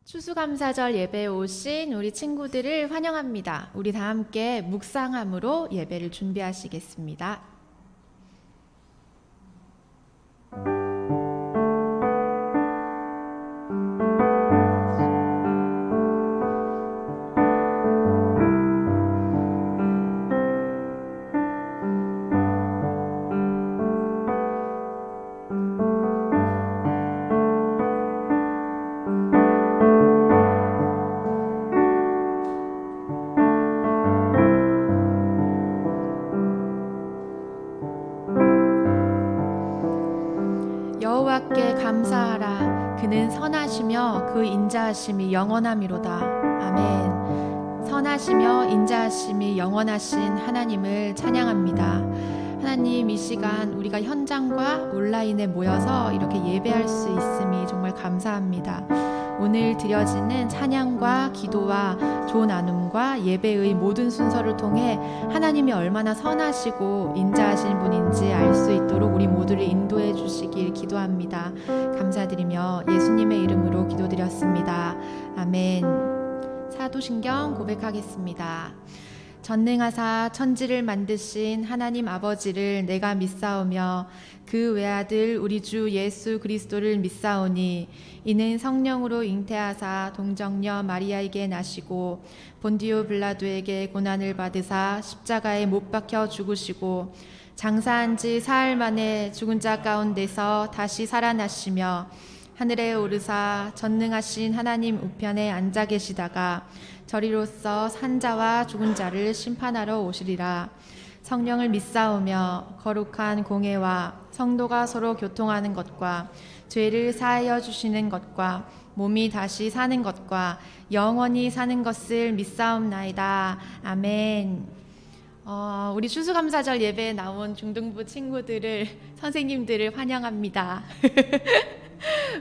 추수감사절 예배에 오신 우리 친구들을 환영합니다. 우리 다 함께 묵상함으로 예배를 준비하시겠습니다. 여호와께 감사하라. 그는 선하시며 그 인자하심이 영원함이로다. 아멘. 선하시며 인자하심이 영원하신 하나님을 찬양합니다. 하나님, 이 시간 우리가 현장과 온라인에 모여서 이렇게 예배할 수 있음이 정말 감사합니다. 오늘 드려지는 찬양과 기도와 조 나눔과 예배의 모든 순서를 통해 하나님이 얼마나 선하시고 인자하신 분인지 알 수 있도록 우리 모두를 인도해 주시길 기도합니다. 감사드리며 예수님의 이름으로 기도드렸습니다. 아멘. 사도신경 고백하겠습니다. 전능하사 천지를 만드신 하나님 아버지를 내가 믿사오며 그 외아들 우리 주 예수 그리스도를 믿사오니 이는 성령으로 잉태하사 동정녀 마리아에게 나시고 본디오 빌라도에게 고난을 받으사 십자가에 못 박혀 죽으시고 장사한 지 사흘 만에 죽은 자 가운데서 다시 살아나시며 하늘에 오르사 전능하신 하나님 우편에 앉아 계시다가 저리로서 산자와 죽은 자를 심판하러 오시리라. 성령을 믿사오며 거룩한 공회와 성도가 서로 교통하는 것과 죄를 사하여 주시는 것과 몸이 다시 사는 것과 영원히 사는 것을 믿사옵나이다. 아멘. 우리 추수감사절 예배에 나온 중등부 친구들을, 선생님들을 환영합니다.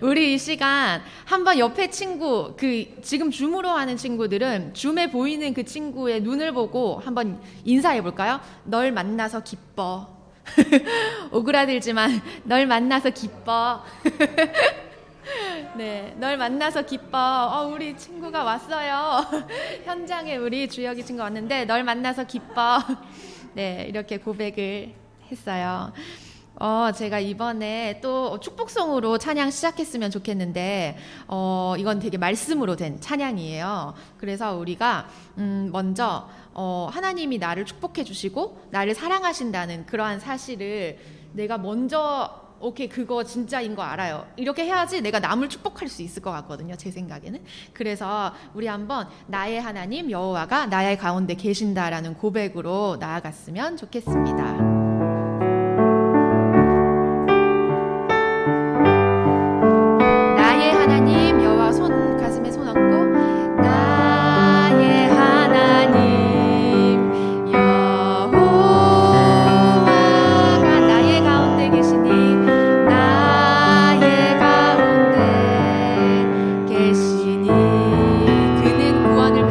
우리 이 시간 한번 옆에 친구, 지금 줌으로 하는 친구들은 줌에 보이는 그 친구의 눈을 보고 한번 인사해 볼까요? 널 만나서 기뻐. 오그라들지만 널 만나서 기뻐. 네, 널 만나서 기뻐. 우리 친구가 왔어요. 현장에 우리 주혁이 친구 왔는데 널 만나서 기뻐. 네, 이렇게 고백을 했어요. 제가 이번에 또 축복송으로 찬양 시작했으면 좋겠는데 이건 되게 말씀으로 된 찬양이에요. 그래서 우리가 먼저 하나님이 나를 축복해 주시고 나를 사랑하신다는 그러한 사실을 내가 먼저 오케이, 그거 진짜인 거 알아요. 이렇게 해야지 내가 남을 축복할 수 있을 것 같거든요, 제 생각에는. 그래서 우리 한번 나의 하나님 여호와가 나의 가운데 계신다라는 고백으로 나아갔으면 좋겠습니다. 그는 구원을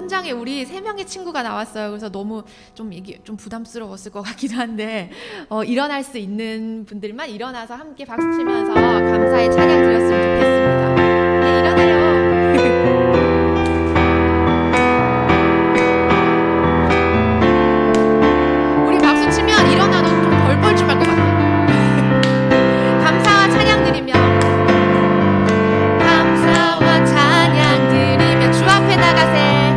현장에 우리 3명의 친구가 나왔어요. 그래서 너무 좀 이게 좀 부담스러웠을 것 같기도 한데 일어날 수 있는 분들만 일어나서 함께 박수 치면서 감사의 찬양 드렸으면 좋겠습니다. 네, 일어나요. 우리 박수 치면 일어나도 좀 덜 뻘쭘할 것 같아요. 감사와 찬양 드리며 감사와 찬양 드리며 주 앞에 나가세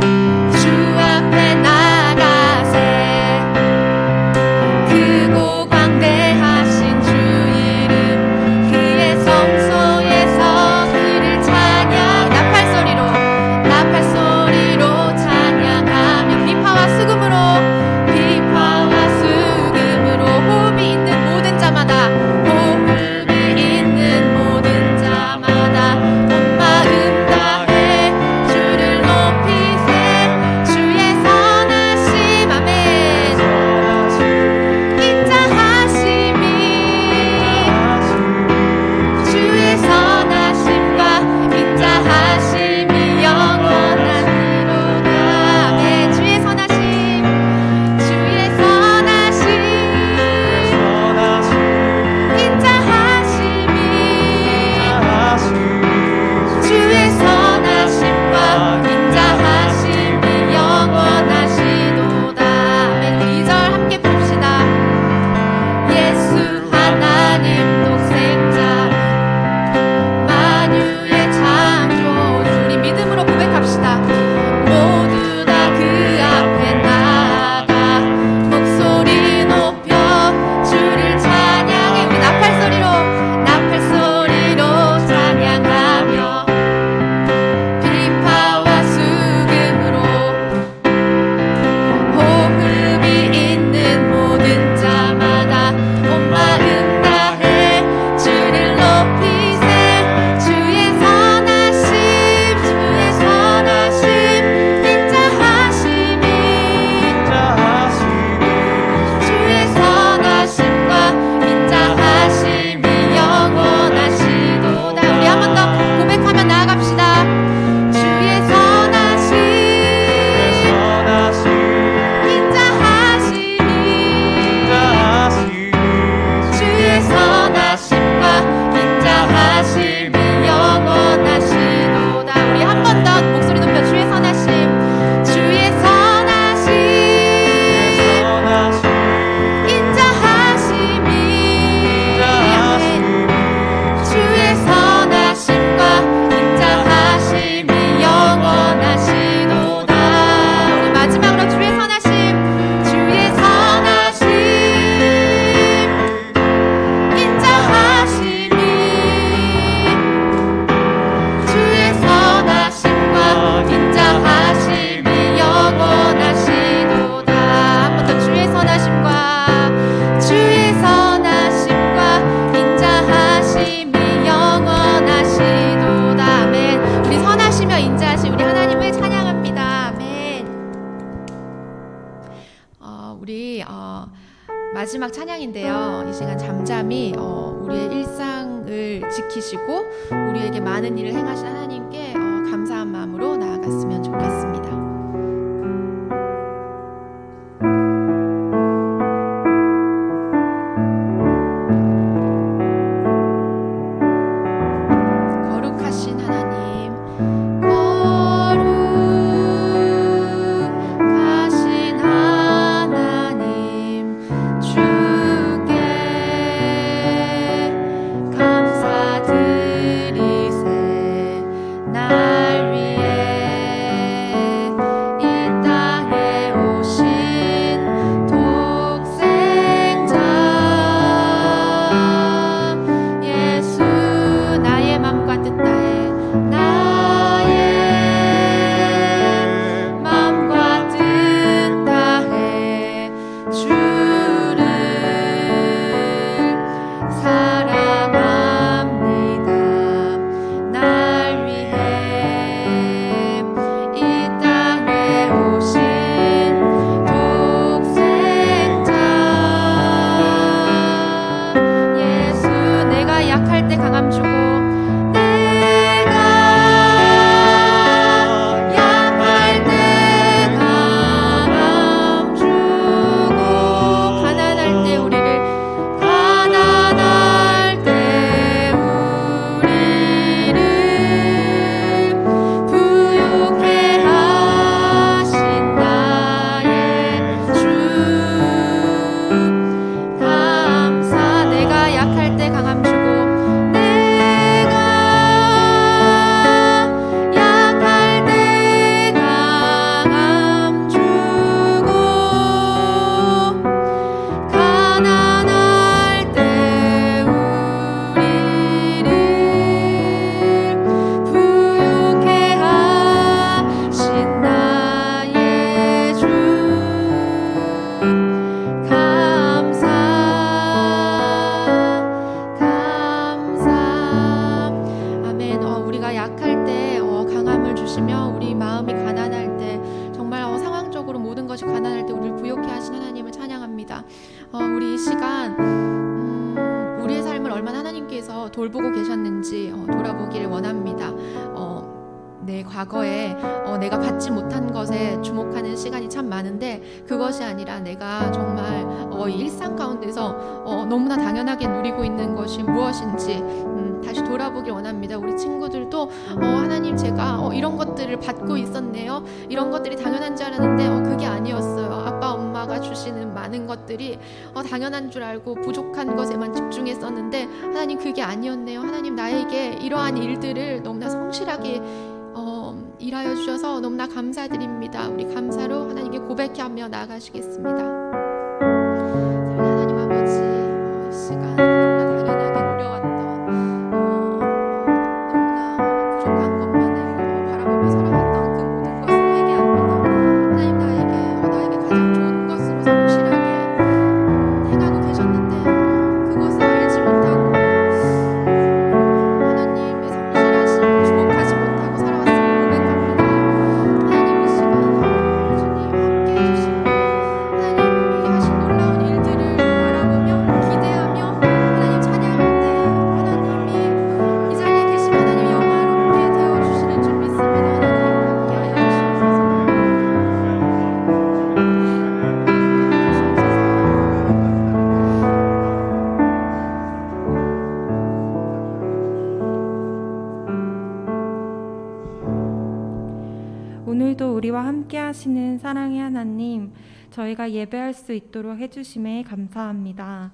주 앞에 나가세 크고 광대하신 주 이름 그의 성소에서 그를 찬양 나팔 소리로 찬양하며 비파와 수금으로 호흡이 있는 모든 자마다 온 마음 다해 주를 높이세 주의 선하심 아멘 인자하심이 주의 선하심과 인자하심이 영원하리로다 아멘 주의 선하심 주의 선하심과 인자하심이 영원하시도다 아멘 2절 함께 부릅시다 예수 하나님 독생자 만유의 창조 우리 믿음으로 고백합시다 모두 다 그 앞에 나아가 목소리 높여 주를 찬양해 우리 나팔 소리로 찬양하며 비파와 수금으로 호흡이 있는 모든 자마다 온 마음 다해 주를 높이세 주의 선하심 인자하심이 주의 선하심과 인자하심이 영원하시도다 우리 한 번 더 고백하며 나아갑시다 주의 선하심 인자하심이 주의 선하심과 인자하심이 영원하시도다 우리 한 번 더 목소리 높여 주의 선하심 인자하심이 주의 선하심과 인자하심이 영원하시도다 우리 마지막으로 주의 선하심 인자하심이 주의 선하심과 인자하심이 영원하시도다 한 번 더 주의 선하심과 인자하심이 영원하시도다 아멘 우리 선하시며 인자하신 우리 하나님을 찬양합니다 아멘 우리 마지막 찬양인데요 이 시간 잠잠히 우리의 일상을 지키시고 우리에게 많은 일을 행하신 하나님께 감사한 마음으로 나아갔으면 좋겠습니다. 거룩하신 하나님 거룩하신 하나님 주께 감사드리세 날 위해 하시며 우리 마음이 가난할 때 정말 상황적으로 모든 것이 가난할 때 우리를 부욕해 하신 하나님을 찬양합니다. 우리 이 시간 우리의 삶을 얼마나 하나님께서 돌보고 계셨는지 돌아보기를 원합니다. 내 과거에 내가 받지 못한 것에 주목하는 시간이 참 많은데 그것이 아니라 내가 정말 일상 가운데서 너무나 당연하게 누리고 있는 것이 무엇인지 다시 돌아보길 원합니다. 우리 친구들도 하나님 제가 이런 것들을 받고 있었네요. 이런 것들이 당연한 줄 알았는데 그게 아니었어요. 아빠 엄마가 주시는 많은 것들이 당연한 줄 알고 부족한 것에만 집중했었는데 하나님 그게 아니었네요. 하나님 나에게 이러한 일들을 너무나 성실하게 일하여 주셔서 너무나 감사드립니다. 우리 감사로 하나님께 고백하며 나아가시겠습니다. 사랑하는 하나님 아버지, 이 시간 너무나 당연하게 누려왔던 너무나 부족한 것만을 바라보며 살아왔던 그 모든 것을 회개합니다. 하나님 나에게 가장 좋은 것으로 성실하게 행하고 계셨는데 그것을 알지 못하고 하나님의 성실하심 주목하지 못하고 살아왔음을 고백합니다. 하나님 이 시간 주님 함께 해주시고 하나님이 하신 놀라운 일들을 바라보며 기대하며 하나님 찬양할 때 하나님이 이 자리에 계시면 하나님 영화롭게 되어주시는 줄 믿습니다. 하나님 함께하여 주시옵소서. 오늘도 우리와 함께 하시는 사랑의 하나님, 저희가 예배할 수 있도록 해주심에 감사합니다.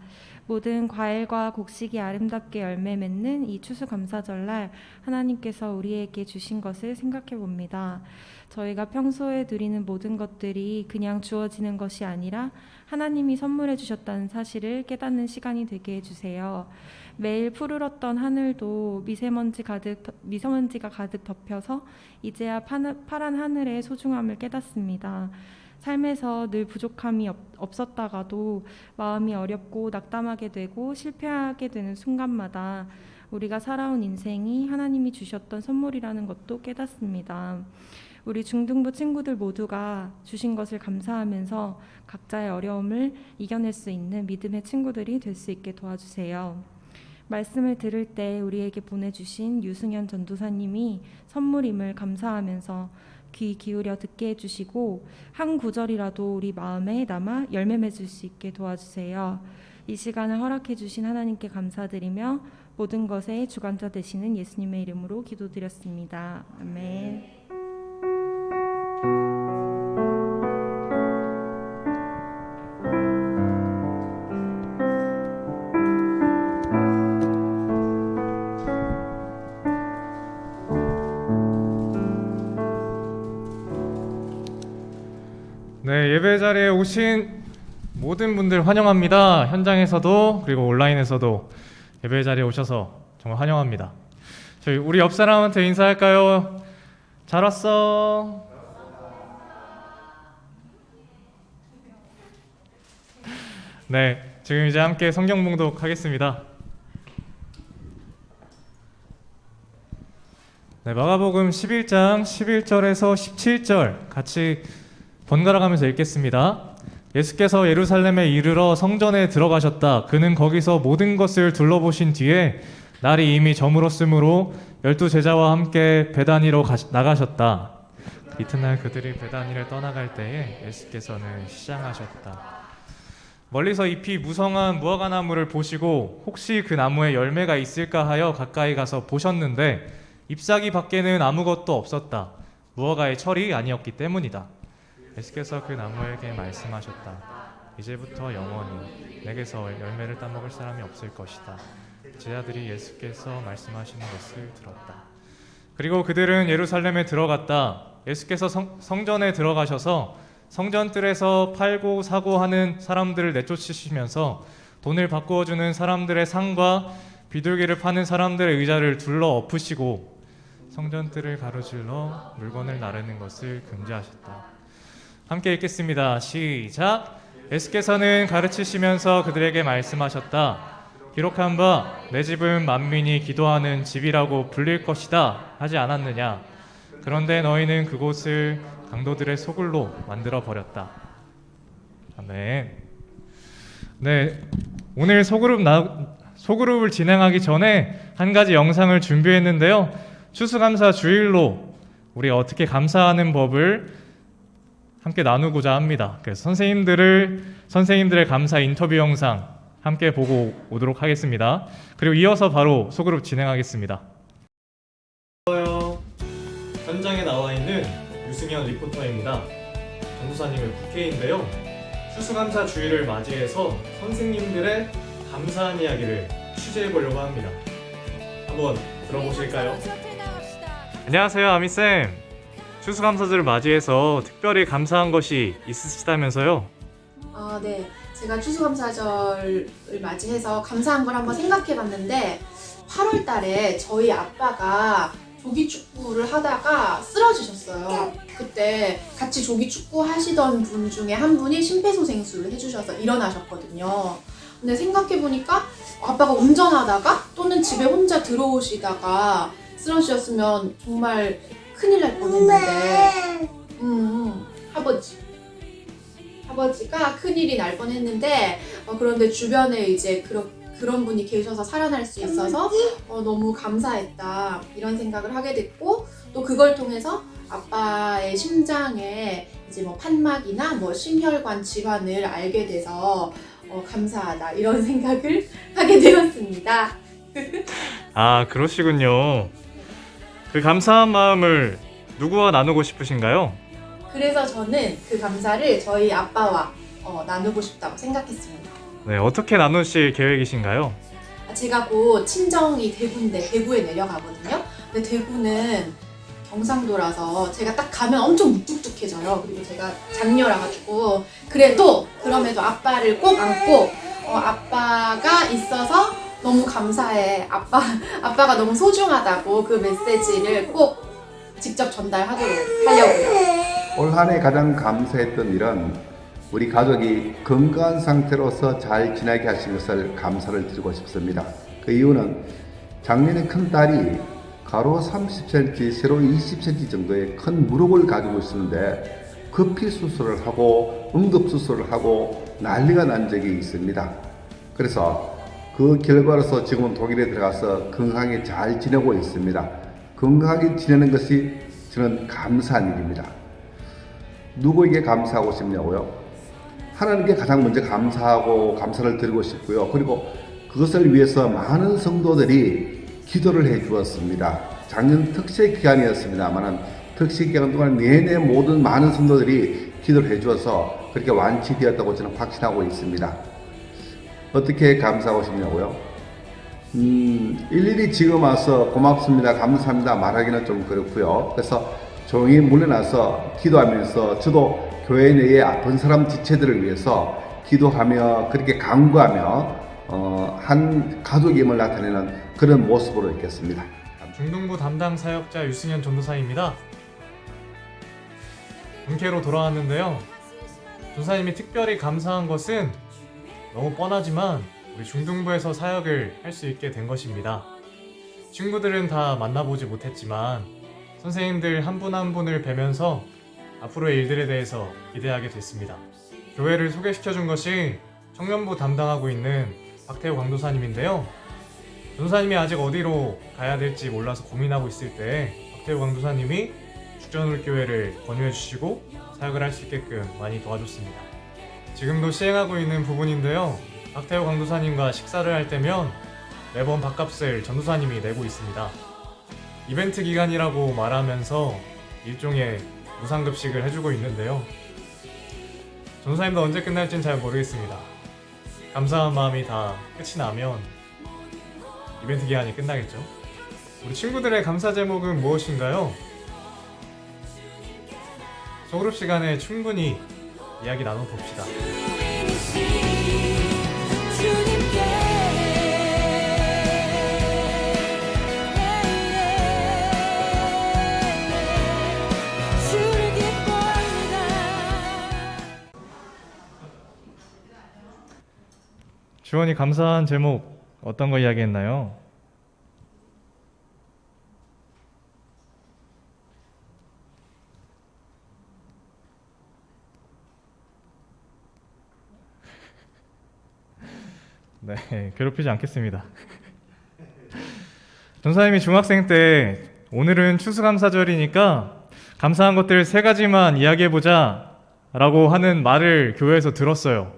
모든 과일과 곡식이 아름답게 열매 맺는 이 추수감사절날 하나님께서 우리에게 주신 것을 생각해 봅니다. 저희가 평소에 드리는 모든 것들이 그냥 주어지는 것이 아니라 하나님이 선물해 주셨다는 사실을 깨닫는 시간이 되게 해주세요. 매일 푸르렀던 하늘도 미세먼지가 가득 덮여서 이제야 파란 하늘의 소중함을 깨닫습니다. 삶에서 늘 부족함이 없었다가도 마음이 어렵고 낙담하게 되고 실패하게 되는 순간마다 우리가 살아온 인생이 하나님이 주셨던 선물이라는 것도 깨닫습니다. 우리 중등부 친구들 모두가 주신 것을 감사하면서 각자의 어려움을 이겨낼 수 있는 믿음의 친구들이 될 수 있게 도와주세요. 말씀을 들을 때 우리에게 보내주신 유승현 전도사님이 선물임을 감사하면서 귀 기울여 듣게 해주시고 한 구절이라도 우리 마음에 남아 열매 맺을 수 있게 도와주세요. 이 시간을 허락해 주신 하나님께 감사드리며 모든 것의 주관자 되시는 예수님의 이름으로 기도드렸습니다. 아멘. 네, 예배 자리에 오신 모든 분들 환영합니다. 현장에서도 그리고 온라인에서도 예배 자리에 오셔서 정말 환영합니다. 저희 우리 옆 사람한테 인사할까요? 잘 왔어. 네, 지금 이제 함께 성경 봉독하겠습니다. 네, 마가복음 11장 11절에서 17절 같이 번갈아 가면서 읽겠습니다. 예수께서 예루살렘에 이르러 성전에 들어가셨다. 그는 거기서 모든 것을 둘러보신 뒤에 날이 이미 저물었으므로 12 제자와 함께 베다니로 나가셨다. 이튿날 그들이 베다니를 떠나갈 때에 예수께서는 시장하셨다. 멀리서 잎이 무성한 무화과 나무를 보시고 혹시 그 나무에 열매가 있을까 하여 가까이 가서 보셨는데 잎사귀 밖에는 아무것도 없었다. 무화과의 철이 아니었기 때문이다. 예수께서 그 나무에게 말씀하셨다. 이제부터 영원히 내게서 열매를 따먹을 사람이 없을 것이다. 제자들이 예수께서 말씀하시는 것을 들었다. 그리고 그들은 예루살렘에 들어갔다. 예수께서 성전에 들어가셔서 성전뜰에서 팔고 사고 하는 사람들을 내쫓으시면서 돈을 바꾸어주는 사람들의 상과 비둘기를 파는 사람들의 의자를 둘러 엎으시고 성전뜰을 가로질러 물건을 나르는 것을 금지하셨다. 함께 읽겠습니다. 시작. 예수께서는 가르치시면서 그들에게 말씀하셨다. 기록한 바 내 집은 만민이 기도하는 집이라고 불릴 것이다 하지 않았느냐. 그런데 너희는 그곳을 강도들의 소굴로 만들어 버렸다. 아멘. 네, 오늘 소그룹을 진행하기 전에 한 가지 영상을 준비했는데요. 추수감사 주일로 우리가 어떻게 감사하는 법을 함께 나누고자 합니다. 그래서 선생님들의 감사 인터뷰 영상 함께 보고 오도록 하겠습니다. 그리고 이어서 바로 소그룹 진행하겠습니다. 현장에 나와 있는 유승현 리포터입니다. 전도사님의 국회인데요. 추수감사 주일을 맞이해서 선생님들의 감사한 이야기를 취재해 보려고 합니다. 한번 들어보실까요? 안녕하세요, 아미쌤. 추수감사절을 맞이해서 특별히 감사한 것이 있으시다면서요? 네. 제가 추수감사절을 맞이해서 감사한 걸 한번 생각해 봤는데 8월 달에 저희 아빠가 조기축구를 하다가 쓰러지셨어요. 그때 같이 조기축구 하시던 분 중에 한 분이 심폐소생술을 해주셔서 일어나셨거든요. 근데 생각해 보니까 아빠가 운전하다가 또는 집에 혼자 들어오시다가 쓰러지셨으면 정말 큰일 날 뻔했는데 아버지가 큰일이 날 뻔했는데 그런데 주변에 이제 그런 분이 계셔서 살아날 수 있어서 너무 감사했다 이런 생각을 하게 됐고, 또 그걸 통해서 아빠의 심장에 이제 뭐 판막이나 뭐 심혈관 질환을 알게 돼서 감사하다 이런 생각을 하게 되었습니다. 아, 그러시군요. 그 감사한 마음을 누구와 나누고 싶으신가요? 그래서 저는 그 감사를 저희 아빠와 나누고 싶다고 생각했습니다. 네, 어떻게 나누실 계획이신가요? 제가 곧 친정이 대구에 내려가거든요. 근데 대구는 경상도라서 제가 딱 가면 엄청 묵뚝뚝해져요. 그리고 제가 장녀라 가지고 그럼에도 아빠를 꼭 안고 아빠가 있어서 너무 감사해. 아빠가 너무 소중하다고 그 메시지를 꼭 직접 전달하도록 하려고요. 올 한 해 가장 감사했던 일은 우리 가족이 건강한 상태로서 잘 지내게 하신 것을 감사를 드리고 싶습니다. 그 이유는 작년에 큰 딸이 가로 30cm, 세로 20cm 정도의 큰 무릎을 가지고 있었는데 급히 수술을 하고 응급수술을 하고 난리가 난 적이 있습니다. 그래서 그 결과로서 지금은 독일에 들어가서 건강하게 잘 지내고 있습니다. 건강하게 지내는 것이 저는 감사한 일입니다. 누구에게 감사하고 싶냐고요? 하나님께 가장 먼저 감사하고 감사를 드리고 싶고요. 그리고 그것을 위해서 많은 성도들이 기도를 해 주었습니다. 작년 특세 기간이었습니다만 특세 기간 동안 내내 모든 많은 성도들이 기도를 해 주어서 그렇게 완치되었다고 저는 확신하고 있습니다. 어떻게 감사하고 싶냐고요? 일일이 지금 와서 고맙습니다, 감사합니다 말하기는 좀 그렇고요. 그래서 조용히 물러나서 기도하면서 저도 교회 내의 아픈 사람 지체들을 위해서 기도하며 그렇게 간구하며 한 가족임을 나타내는 그런 모습으로 있겠습니다. 중등부 담당 사역자 유승현 전도사입니다. 본캐로 돌아왔는데요. 전도사님이 특별히 감사한 것은 너무 뻔하지만 우리 중등부에서 사역을 할 수 있게 된 것입니다. 친구들은 다 만나보지 못했지만 선생님들 한 분 한 분을 뵈면서 앞으로의 일들에 대해서 기대하게 됐습니다. 교회를 소개시켜준 것이 청년부 담당하고 있는 박태호 강도사님인데요. 전도사님이 아직 어디로 가야 될지 몰라서 고민하고 있을 때 박태호 강도사님이 죽전울교회를 권유해 주시고 사역을 할 수 있게끔 많이 도와줬습니다. 지금도 시행하고 있는 부분인데요. 박태호 강도사님과 식사를 할 때면 매번 밥값을 전도사님이 내고 있습니다. 이벤트 기간이라고 말하면서 일종의 무상급식을 해주고 있는데요. 전도사님도 언제 끝날지는 잘 모르겠습니다. 감사한 마음이 다 끝이 나면 이벤트 기간이 끝나겠죠. 우리 친구들의 감사 제목은 무엇인가요? 소그룹 시간에 충분히 이야기 나눠봅시다. 주원이 감사한 제목 어떤 거 이야기했나요? 네, 괴롭히지 않겠습니다. 전사님이 중학생 때 오늘은 추수감사절이니까 감사한 것들 3가지만 이야기해보자 라고 하는 말을 교회에서 들었어요.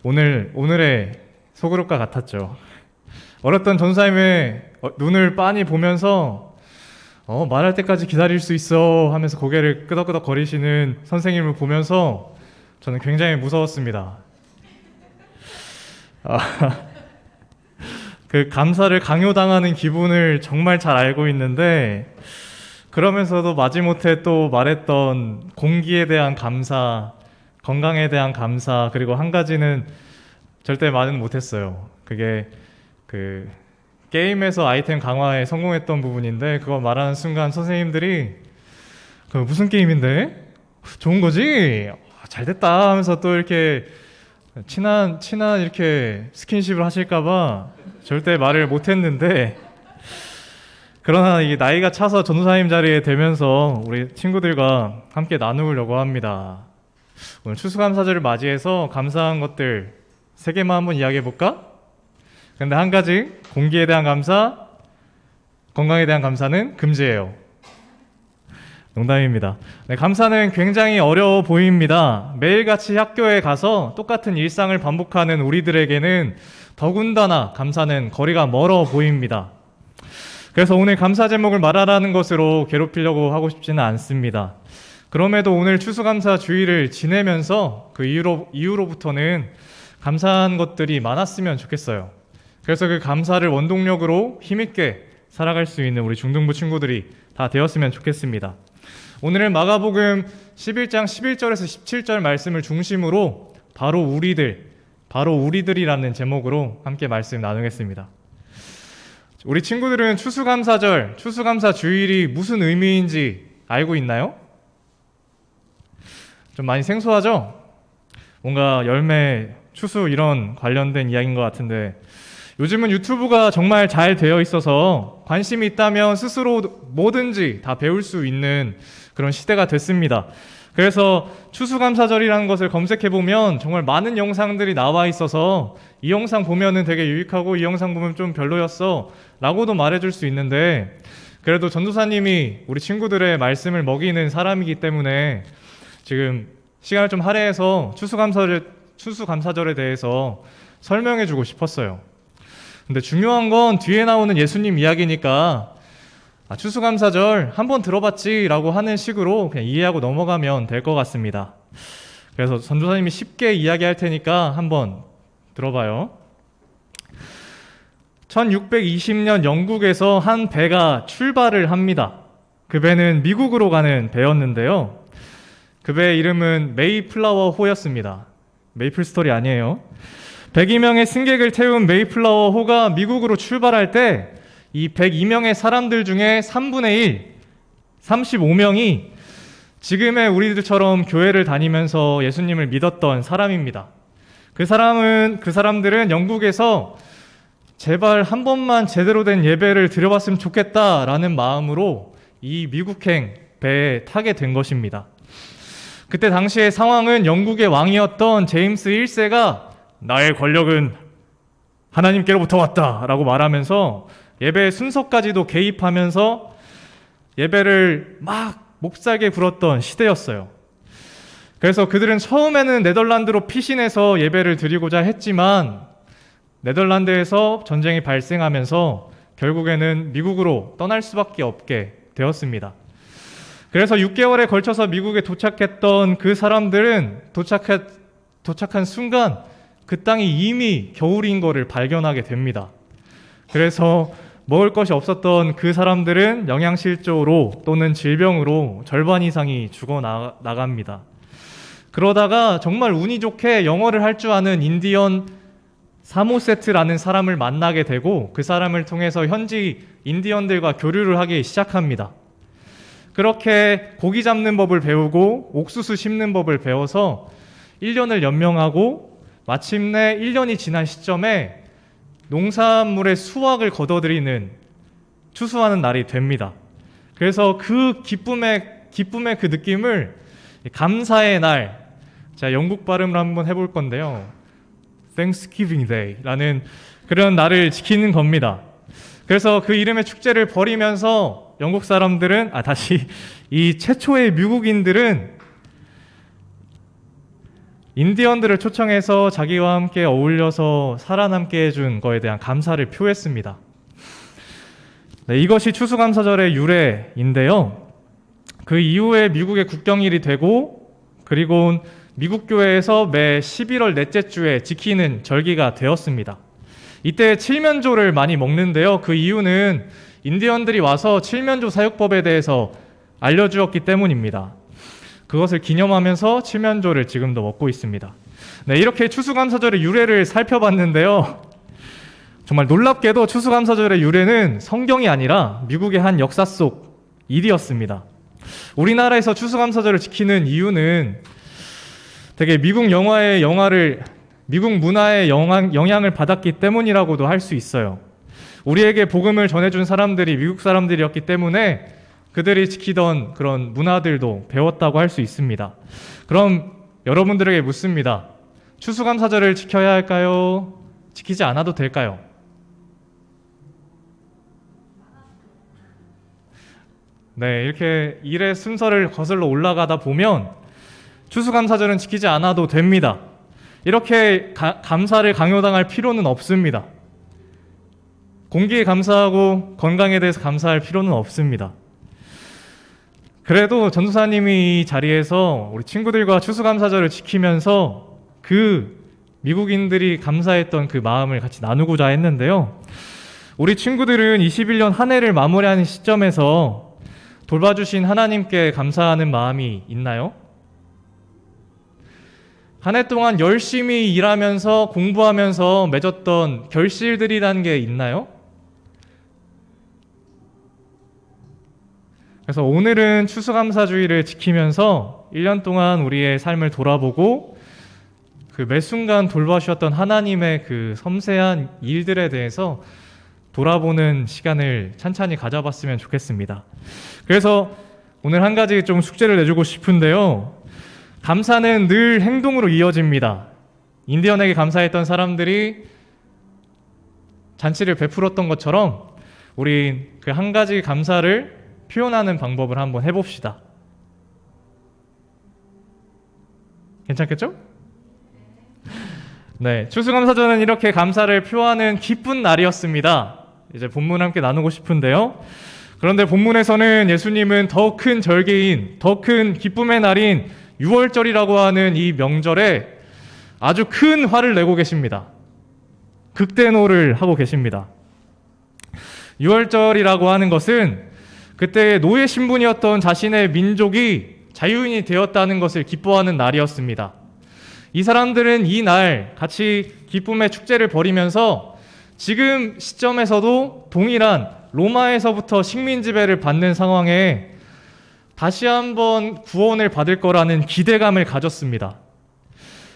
오늘의 소그룹과 같았죠. 어렸던 전사님의 눈을 빤히 보면서 말할 때까지 기다릴 수 있어 하면서 고개를 끄덕끄덕 거리시는 선생님을 보면서 저는 굉장히 무서웠습니다. 그 감사를 강요당하는 기분을 정말 잘 알고 있는데, 그러면서도 마지못해 또 말했던 공기에 대한 감사, 건강에 대한 감사, 그리고 한 가지는 절대 말은 못했어요. 그게 그 게임에서 아이템 강화에 성공했던 부분인데, 그거 말하는 순간 선생님들이 그 무슨 게임인데? 좋은 거지? 잘 됐다 하면서 또 이렇게 친한 이렇게 스킨십을 하실까봐 절대 말을 못했는데, 그러나 이 나이가 차서 전도사님 자리에 되면서 우리 친구들과 함께 나누려고 합니다. 오늘 추수감사절을 맞이해서 감사한 것들 3개만 한번 이야기해볼까? 근데 한 가지, 공기에 대한 감사, 건강에 대한 감사는 금지예요. 농담입니다. 네, 감사는 굉장히 어려워 보입니다. 매일같이 학교에 가서 똑같은 일상을 반복하는 우리들에게는 더군다나 감사는 거리가 멀어 보입니다. 그래서 오늘 감사 제목을 말하라는 것으로 괴롭히려고 하고 싶지는 않습니다. 그럼에도 오늘 추수감사 주일을 지내면서 그 이후로부터는 감사한 것들이 많았으면 좋겠어요. 그래서 그 감사를 원동력으로 힘있게 살아갈 수 있는 우리 중등부 친구들이 다 되었으면 좋겠습니다. 오늘은 마가복음 11장 11절에서 17절 말씀을 중심으로 바로 우리들이라는 제목으로 함께 말씀 나누겠습니다. 우리 친구들은 추수감사절, 추수감사 주일이 무슨 의미인지 알고 있나요? 좀 많이 생소하죠? 뭔가 열매, 추수 이런 관련된 이야기인 것 같은데, 요즘은 유튜브가 정말 잘 되어 있어서 관심이 있다면 스스로 뭐든지 다 배울 수 있는 그런 시대가 됐습니다. 그래서 추수감사절이라는 것을 검색해보면 정말 많은 영상들이 나와 있어서 이 영상 보면은 되게 유익하고 이 영상 보면 좀 별로였어 라고도 말해줄 수 있는데, 그래도 전도사님이 우리 친구들의 말씀을 먹이는 사람이기 때문에 지금 시간을 좀 할애해서 추수감사절에 대해서 설명해주고 싶었어요. 근데 중요한 건 뒤에 나오는 예수님 이야기니까 추수감사절 한번 들어봤지 라고 하는 식으로 그냥 이해하고 넘어가면 될 것 같습니다. 그래서 전도사님이 쉽게 이야기할 테니까 한번 들어봐요. 1620년 영국에서 한 배가 출발을 합니다. 그 배는 미국으로 가는 배였는데요. 그 배의 이름은 메이플라워 호였습니다. 메이플 스토리 아니에요. 102명의 승객을 태운 메이플라워 호가 미국으로 출발할 때 이 102명의 사람들 중에 3분의 1, 35명이 지금의 우리들처럼 교회를 다니면서 예수님을 믿었던 사람입니다. 그 사람들은 영국에서 제발 한 번만 제대로 된 예배를 드려봤으면 좋겠다라는 마음으로 이 미국행 배에 타게 된 것입니다. 그때 당시의 상황은 영국의 왕이었던 제임스 1세가 나의 권력은 하나님께로부터 왔다라고 말하면서 예배 순서까지도 개입하면서 예배를 막 목살게 굴었던 시대였어요. 그래서 그들은 처음에는 네덜란드로 피신해서 예배를 드리고자 했지만 네덜란드에서 전쟁이 발생하면서 결국에는 미국으로 떠날 수밖에 없게 되었습니다. 그래서 6개월에 걸쳐서 미국에 도착했던 그 사람들은 도착한 순간 그 땅이 이미 겨울인 것을 발견하게 됩니다. 그래서 먹을 것이 없었던 그 사람들은 영양실조로 또는 질병으로 절반 이상이 죽어나갑니다. 그러다가 정말 운이 좋게 영어를 할 줄 아는 인디언 사모세트라는 사람을 만나게 되고 그 사람을 통해서 현지 인디언들과 교류를 하기 시작합니다. 그렇게 고기 잡는 법을 배우고 옥수수 심는 법을 배워서 1년을 연명하고 마침내 1년이 지난 시점에 농산물의 수확을 거둬들이는 추수하는 날이 됩니다. 그래서 그 기쁨의 그 느낌을 감사의 날, 자 영국 발음을 한번 해볼 건데요. Thanksgiving Day라는 그런 날을 지키는 겁니다. 그래서 그 이름의 축제를 벌이면서 영국 사람들은 이 최초의 미국인들은 인디언들을 초청해서 자기와 함께 어울려서 살아남게 해준 거에 대한 감사를 표했습니다. 네, 이것이 추수감사절의 유래인데요. 그 이후에 미국의 국경일이 되고 그리고 미국 교회에서 매 11월 넷째 주에 지키는 절기가 되었습니다. 이때 칠면조를 많이 먹는데요. 그 이유는 인디언들이 와서 칠면조 사육법에 대해서 알려주었기 때문입니다. 그것을 기념하면서 칠면조를 지금도 먹고 있습니다. 네, 이렇게 추수감사절의 유래를 살펴봤는데요. 정말 놀랍게도 추수감사절의 유래는 성경이 아니라 미국의 한 역사 속 일이었습니다. 우리나라에서 추수감사절을 지키는 이유는 되게 미국 문화의 영향을 받았기 때문이라고도 할 수 있어요. 우리에게 복음을 전해준 사람들이 미국 사람들이었기 때문에 그들이 지키던 그런 문화들도 배웠다고 할 수 있습니다. 그럼 여러분들에게 묻습니다. 추수감사절을 지켜야 할까요? 지키지 않아도 될까요? 네, 이렇게 일의 순서를 거슬러 올라가다 보면 추수감사절은 지키지 않아도 됩니다. 이렇게 감사를 강요당할 필요는 없습니다. 공기에 감사하고 건강에 대해서 감사할 필요는 없습니다. 그래도 전도사님이 이 자리에서 우리 친구들과 추수감사절을 지키면서 그 미국인들이 감사했던 그 마음을 같이 나누고자 했는데요. 우리 친구들은 21년 한 해를 마무리하는 시점에서 돌봐주신 하나님께 감사하는 마음이 있나요? 한 해 동안 열심히 일하면서 공부하면서 맺었던 결실들이라는 게 있나요? 그래서 오늘은 추수감사주의를 지키면서 1년 동안 우리의 삶을 돌아보고 그 매 순간 돌봐주셨던 하나님의 그 섬세한 일들에 대해서 돌아보는 시간을 찬찬히 가져봤으면 좋겠습니다. 그래서 오늘 한 가지 좀 숙제를 내주고 싶은데요. 감사는 늘 행동으로 이어집니다. 인디언에게 감사했던 사람들이 잔치를 베풀었던 것처럼 우리 그 한 가지 감사를 표현하는 방법을 한번 해봅시다. 괜찮겠죠? 네, 추수감사절은 이렇게 감사를 표하는 기쁜 날이었습니다. 이제 본문 함께 나누고 싶은데요. 그런데 본문에서는 예수님은 더 큰 절기인, 더 큰 기쁨의 날인 6월절이라고 하는 이 명절에 아주 큰 화를 내고 계십니다. 극대노를 하고 계십니다. 6월절이라고 하는 것은 그때 노예 신분이었던 자신의 민족이 자유인이 되었다는 것을 기뻐하는 날이었습니다. 이 사람들은 이 날 같이 기쁨의 축제를 벌이면서 지금 시점에서도 동일한 로마에서부터 식민 지배를 받는 상황에 다시 한번 구원을 받을 거라는 기대감을 가졌습니다.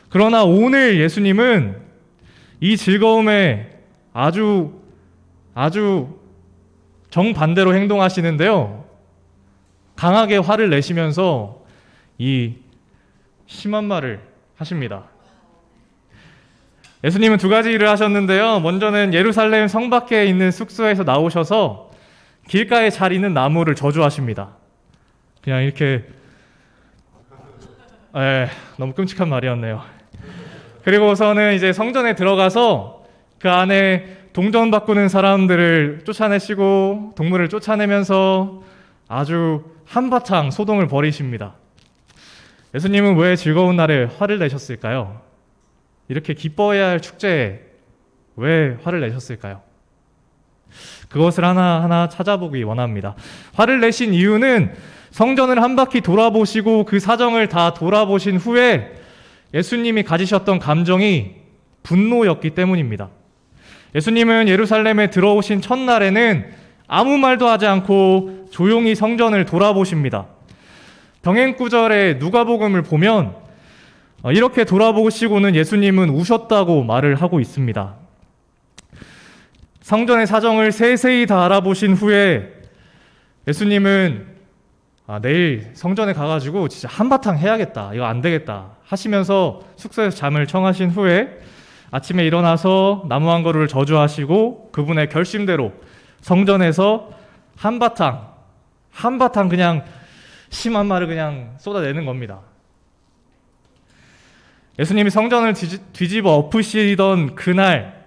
그러나 오늘 예수님은 이 즐거움에 아주 정반대로 행동하시는데요. 강하게 화를 내시면서 이 심한 말을 하십니다. 예수님은 두 가지 일을 하셨는데요. 먼저는 예루살렘 성 밖에 있는 숙소에서 나오셔서 길가에 잘 있는 나무를 저주하십니다. 그냥 이렇게 너무 끔찍한 말이었네요. 그리고서는 이제 성전에 들어가서 그 안에 동전 바꾸는 사람들을 쫓아내시고 동물을 쫓아내면서 아주 한바탕 소동을 벌이십니다. 예수님은 왜 즐거운 날에 화를 내셨을까요? 이렇게 기뻐해야 할 축제에 왜 화를 내셨을까요? 그것을 하나하나 찾아보기 원합니다. 화를 내신 이유는 성전을 한 바퀴 돌아보시고 그 사정을 다 돌아보신 후에 예수님이 가지셨던 감정이 분노였기 때문입니다. 예수님은 예루살렘에 들어오신 첫날에는 아무 말도 하지 않고 조용히 성전을 돌아보십니다. 병행구절의 누가복음을 보면 이렇게 돌아보시고는 예수님은 우셨다고 말을 하고 있습니다. 성전의 사정을 세세히 다 알아보신 후에 예수님은 내일 성전에 가가지고 진짜 한바탕 해야겠다, 이거 안 되겠다 하시면서 숙소에서 잠을 청하신 후에 아침에 일어나서 나무 한 그루를 저주하시고 그분의 결심대로 성전에서 한바탕 그냥 심한 말을 그냥 쏟아내는 겁니다. 예수님이 성전을 뒤집어 엎으시던 그날,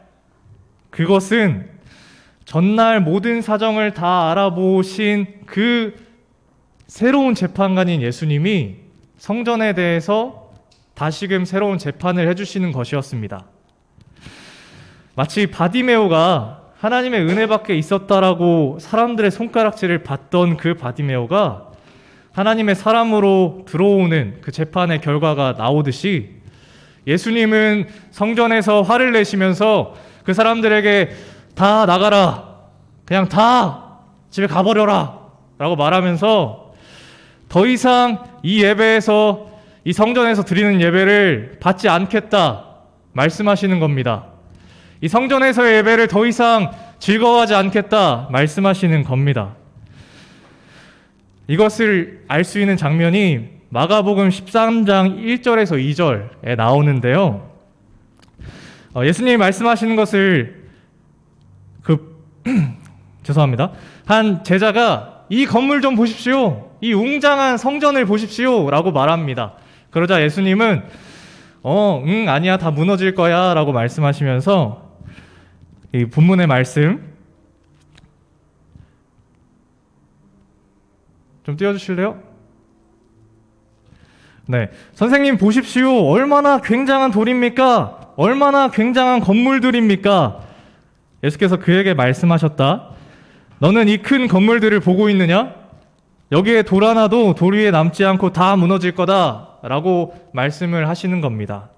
그것은 전날 모든 사정을 다 알아보신 그 새로운 재판관인 예수님이 성전에 대해서 다시금 새로운 재판을 해주시는 것이었습니다. 마치 바디메오가 하나님의 은혜밖에 있었다라고 사람들의 손가락질을 받던 그 바디메오가 하나님의 사람으로 들어오는 그 재판의 결과가 나오듯이 예수님은 성전에서 화를 내시면서 그 사람들에게 다 나가라, 그냥 다 집에 가버려라 라고 말하면서 더 이상 이 예배에서, 이 성전에서 드리는 예배를 받지 않겠다 말씀하시는 겁니다. 이 성전에서의 예배를 더 이상 즐거워하지 않겠다 말씀하시는 겁니다. 이것을 알 수 있는 장면이 마가복음 13장 1절에서 2절에 나오는데요. 예수님이 말씀하시는 것을 죄송합니다. 한 제자가 이 건물 좀 보십시오. 이 웅장한 성전을 보십시오. 라고 말합니다. 그러자 예수님은 아니야, 다 무너질 거야 라고 말씀하시면서 이 본문의 말씀 좀 띄워주실래요? 네, 선생님 보십시오. 얼마나 굉장한 돌입니까? 얼마나 굉장한 건물들입니까? 예수께서 그에게 말씀하셨다. 너는 이 큰 건물들을 보고 있느냐? 여기에 돌 하나도 돌 위에 남지 않고 다 무너질 거다 라고 말씀을 하시는 겁니다.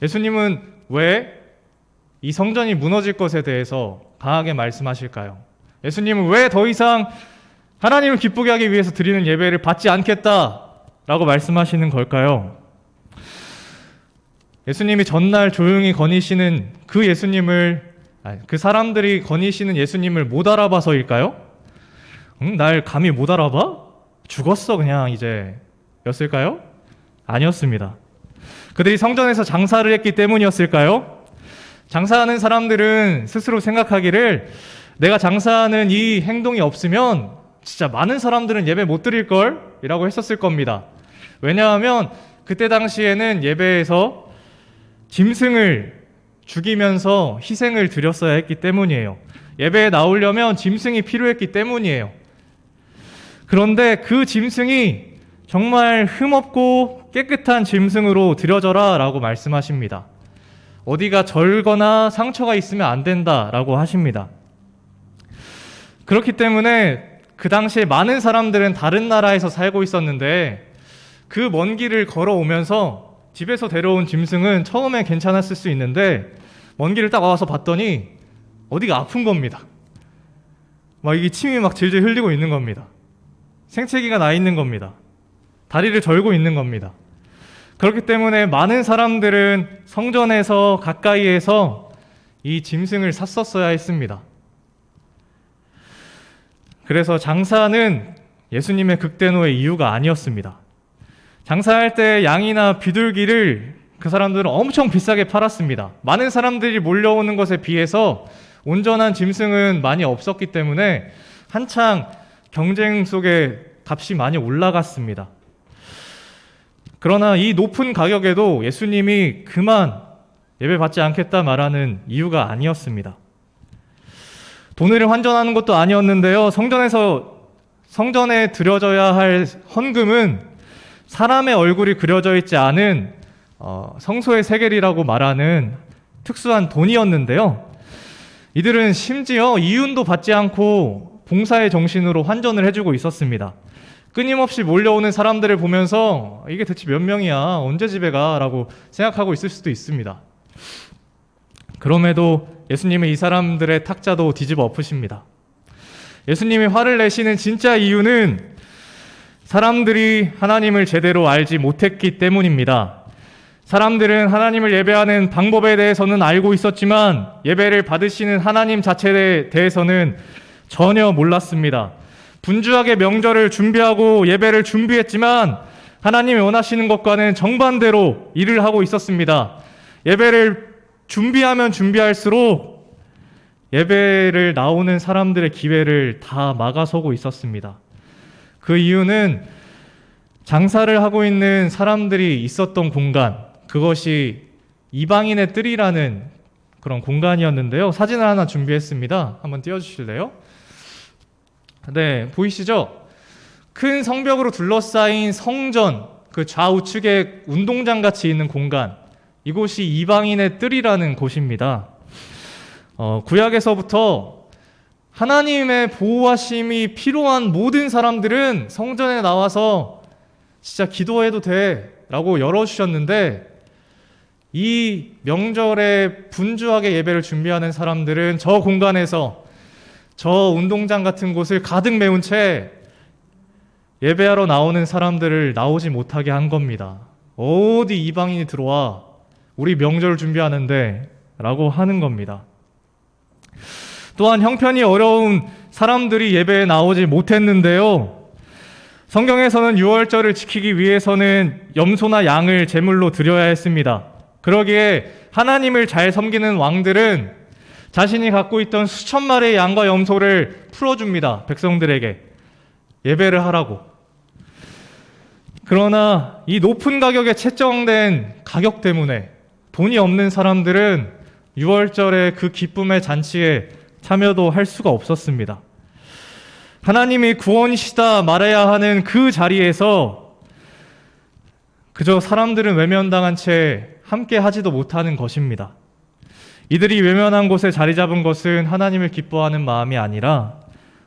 예수님은 왜 이 성전이 무너질 것에 대해서 강하게 말씀하실까요? 예수님은 왜 더 이상 하나님을 기쁘게 하기 위해서 드리는 예배를 받지 않겠다 라고 말씀하시는 걸까요? 예수님이 전날 조용히 거니시는 그 사람들이 거니시는 예수님을 못 알아봐서일까요? 날 감히 못 알아봐? 죽었어 그냥 이제 였을까요? 아니었습니다. 그들이 성전에서 장사를 했기 때문이었을까요? 장사하는 사람들은 스스로 생각하기를 내가 장사하는 이 행동이 없으면 진짜 많은 사람들은 예배 못 드릴걸? 이라고 했었을 겁니다. 왜냐하면 그때 당시에는 예배에서 짐승을 죽이면서 희생을 드렸어야 했기 때문이에요. 예배에 나오려면 짐승이 필요했기 때문이에요. 그런데 그 짐승이 정말 흠없고 깨끗한 짐승으로 드려져라 라고 말씀하십니다. 어디가 절거나 상처가 있으면 안 된다라고 하십니다. 그렇기 때문에 그 당시에 많은 사람들은 다른 나라에서 살고 있었는데 그 먼 길을 걸어오면서 집에서 데려온 짐승은 처음에 괜찮았을 수 있는데 먼 길을 딱 와서 봤더니 어디가 아픈 겁니다. 막 이게 침이 막 질질 흘리고 있는 겁니다. 생채기가 나 있는 겁니다. 다리를 절고 있는 겁니다. 그렇기 때문에 많은 사람들은 성전에서 가까이에서 이 짐승을 샀었어야 했습니다. 그래서 장사는 예수님의 극대노의 이유가 아니었습니다. 장사할 때 양이나 비둘기를 그 사람들은 엄청 비싸게 팔았습니다. 많은 사람들이 몰려오는 것에 비해서 온전한 짐승은 많이 없었기 때문에 한창 경쟁 속에 값이 많이 올라갔습니다. 그러나 이 높은 가격에도 예수님이 그만 예배 받지 않겠다 말하는 이유가 아니었습니다. 돈을 환전하는 것도 아니었는데요. 성전에 드려져야 할 헌금은 사람의 얼굴이 그려져 있지 않은 성소의 세겔이라고 말하는 특수한 돈이었는데요. 이들은 심지어 이윤도 받지 않고 봉사의 정신으로 환전을 해주고 있었습니다. 끊임없이 몰려오는 사람들을 보면서 이게 대체 몇 명이야? 언제 집에 가? 라고 생각하고 있을 수도 있습니다. 그럼에도 예수님은 이 사람들의 탁자도 뒤집어 엎으십니다. 예수님이 화를 내시는 진짜 이유는 사람들이 하나님을 제대로 알지 못했기 때문입니다. 사람들은 하나님을 예배하는 방법에 대해서는 알고 있었지만 예배를 받으시는 하나님 자체에 대해서는 전혀 몰랐습니다. 분주하게 명절을 준비하고 예배를 준비했지만 하나님이 원하시는 것과는 정반대로 일을 하고 있었습니다. 예배를 준비하면 준비할수록 예배를 나오는 사람들의 기회를 다 막아서고 있었습니다. 그 이유는 장사를 하고 있는 사람들이 있었던 공간, 그것이 이방인의 뜰이라는 그런 공간이었는데요. 사진을 하나 준비했습니다. 한번 띄워주실래요? 네, 보이시죠? 큰 성벽으로 둘러싸인 성전, 그 좌우측에 운동장 같이 있는 공간, 이곳이 이방인의 뜰이라는 곳입니다. 구약에서부터 하나님의 보호하심이 필요한 모든 사람들은 성전에 나와서 진짜 기도해도 돼 라고 열어주셨는데, 이 명절에 분주하게 예배를 준비하는 사람들은 저 공간에서 저 운동장 같은 곳을 가득 메운 채 예배하러 나오는 사람들을 나오지 못하게 한 겁니다. 어디 이방인이 들어와, 우리 명절 준비하는데 라고 하는 겁니다. 또한 형편이 어려운 사람들이 예배에 나오지 못했는데요. 성경에서는 유월절을 지키기 위해서는 염소나 양을 제물로 드려야 했습니다. 그러기에 하나님을 잘 섬기는 왕들은 자신이 갖고 있던 수천 마리의 양과 염소를 풀어줍니다. 백성들에게 예배를 하라고. 그러나 이 높은 가격에 책정된 가격 때문에 돈이 없는 사람들은 유월절의 그 기쁨의 잔치에 참여도 할 수가 없었습니다. 하나님이 구원이시다 말해야 하는 그 자리에서 그저 사람들은 외면당한 채 함께 하지도 못하는 것입니다. 이들이 외면한 곳에 자리 잡은 것은 하나님을 기뻐하는 마음이 아니라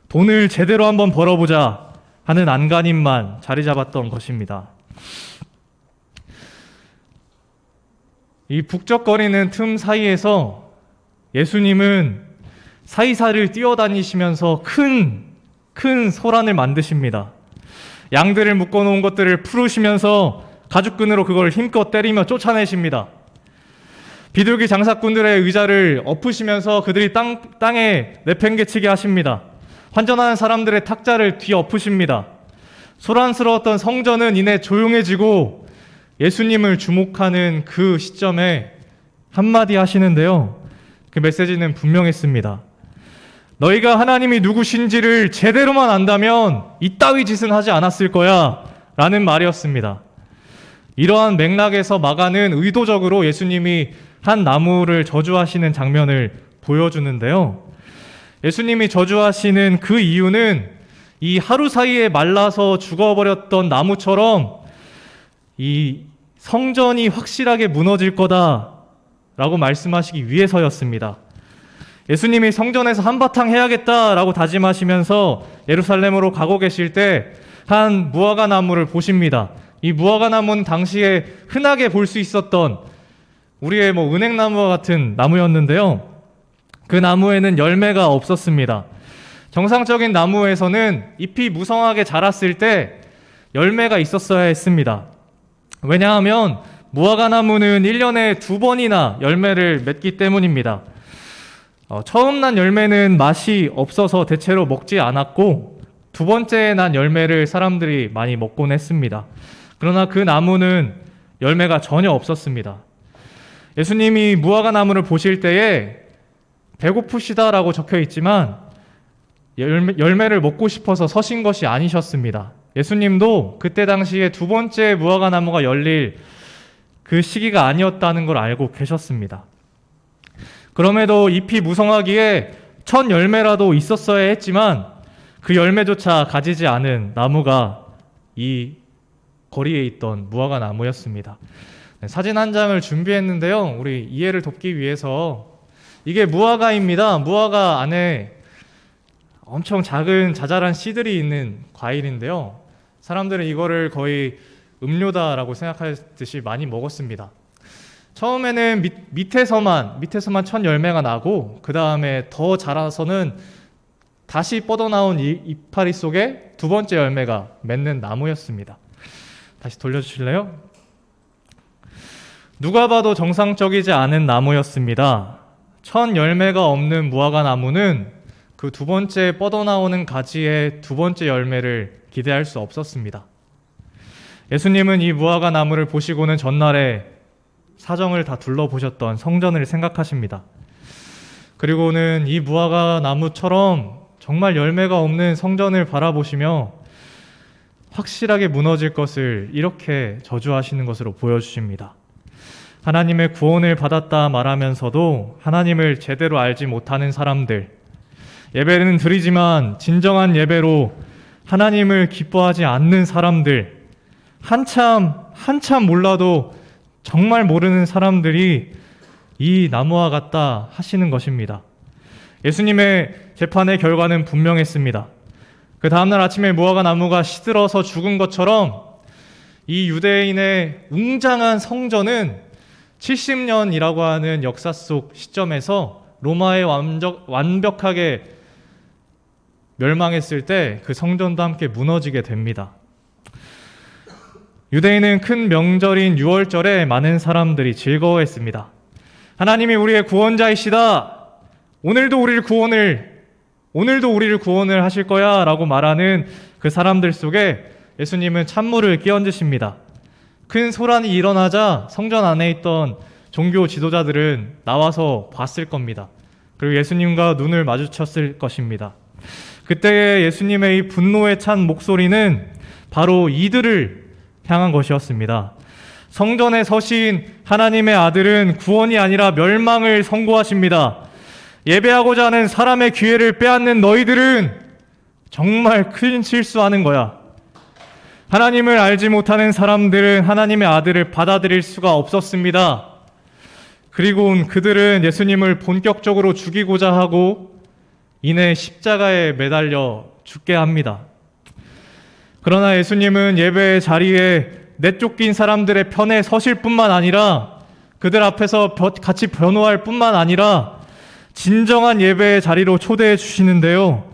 돈을 제대로 한번 벌어보자 하는 안간힘만 자리 잡았던 것입니다. 이 북적거리는 틈 사이에서 예수님은 사이사이를 뛰어다니시면서 큰 소란을 만드십니다. 양들을 묶어놓은 것들을 풀으시면서 가죽끈으로 그걸 힘껏 때리며 쫓아내십니다. 비둘기 장사꾼들의 의자를 엎으시면서 그들이 땅에 내팽개치게 하십니다. 환전하는 사람들의 탁자를 뒤엎으십니다. 소란스러웠던 성전은 이내 조용해지고 예수님을 주목하는 그 시점에 한마디 하시는데요. 그 메시지는 분명했습니다. 너희가 하나님이 누구신지를 제대로만 안다면 이따위 짓은 하지 않았을 거야 라는 말이었습니다. 이러한 맥락에서 마가는 의도적으로 예수님이 한 나무를 저주하시는 장면을 보여주는데요. 예수님이 저주하시는 그 이유는 이 하루 사이에 말라서 죽어버렸던 나무처럼 이 성전이 확실하게 무너질 거다라고 말씀하시기 위해서였습니다. 예수님이 성전에서 한바탕 해야겠다라고 다짐하시면서 예루살렘으로 가고 계실 때 한 무화과 나무를 보십니다. 이 무화과 나무는 당시에 흔하게 볼 수 있었던 우리의 은행나무와 같은 나무였는데요. 그 나무에는 열매가 없었습니다. 정상적인 나무에서는 잎이 무성하게 자랐을 때 열매가 있었어야 했습니다. 왜냐하면 무화과 나무는 1년에 2번이나 열매를 맺기 때문입니다. 처음 난 열매는 맛이 없어서 대체로 먹지 않았고, 두 번째 난 열매를 사람들이 많이 먹곤 했습니다. 그러나 그 나무는 열매가 전혀 없었습니다. 예수님이 무화과 나무를 보실 때에 배고프시다라고 적혀 있지만 열매를 먹고 싶어서 서신 것이 아니셨습니다. 예수님도 그때 당시에 두 번째 무화과 나무가 열릴 그 시기가 아니었다는 걸 알고 계셨습니다. 그럼에도 잎이 무성하기에 첫 열매라도 있었어야 했지만 그 열매조차 가지지 않은 나무가 이 거리에 있던 무화과 나무였습니다. 사진 한 장을 준비했는데요. 우리 이해를 돕기 위해서 이게 무화과입니다. 무화과 안에 엄청 작은 자잘한 씨들이 있는 과일인데요. 사람들은 이거를 거의 음료다라고 생각하듯이 많이 먹었습니다. 처음에는 밑에서만 첫 열매가 나고 그 다음에 더 자라서는 다시 뻗어나온 이파리 속에 두 번째 열매가 맺는 나무였습니다. 다시 돌려주실래요? 누가 봐도 정상적이지 않은 나무였습니다. 첫 열매가 없는 무화과 나무는 그 두 번째 뻗어나오는 가지의 두 번째 열매를 기대할 수 없었습니다. 예수님은 이 무화과 나무를 보시고는 전날에 사정을 다 둘러보셨던 성전을 생각하십니다. 그리고는 이 무화과 나무처럼 정말 열매가 없는 성전을 바라보시며 확실하게 무너질 것을 이렇게 저주하시는 것으로 보여주십니다. 하나님의 구원을 받았다 말하면서도 하나님을 제대로 알지 못하는 사람들, 예배는 드리지만 진정한 예배로 하나님을 기뻐하지 않는 사람들, 한참 몰라도 정말 모르는 사람들이 이 나무와 같다 하시는 것입니다. 예수님의 재판의 결과는 분명했습니다. 그 다음날 아침에 무화과 나무가 시들어서 죽은 것처럼 이 유대인의 웅장한 성전은 70년이라고 하는 역사 속 시점에서 로마에 완벽하게 멸망했을 때 그 성전도 함께 무너지게 됩니다. 유대인은 큰 명절인 유월절에 많은 사람들이 즐거워했습니다. 하나님이 우리의 구원자이시다. 오늘도 우리를 구원을 하실 거야 라고 말하는 그 사람들 속에 예수님은 찬물을 끼얹으십니다. 큰 소란이 일어나자 성전 안에 있던 종교 지도자들은 나와서 봤을 겁니다. 그리고 예수님과 눈을 마주쳤을 것입니다. 그때 예수님의 이 분노에 찬 목소리는 바로 이들을 향한 것이었습니다. 성전에 서신 하나님의 아들은 구원이 아니라 멸망을 선고하십니다. 예배하고자 하는 사람의 기회를 빼앗는 너희들은 정말 큰 실수하는 거야. 하나님을 알지 못하는 사람들은 하나님의 아들을 받아들일 수가 없었습니다. 그리고 그들은 예수님을 본격적으로 죽이고자 하고 이내 십자가에 매달려 죽게 합니다. 그러나 예수님은 예배의 자리에 내쫓긴 사람들의 편에 서실 뿐만 아니라 그들 앞에서 같이 변호할 뿐만 아니라 진정한 예배의 자리로 초대해 주시는데요.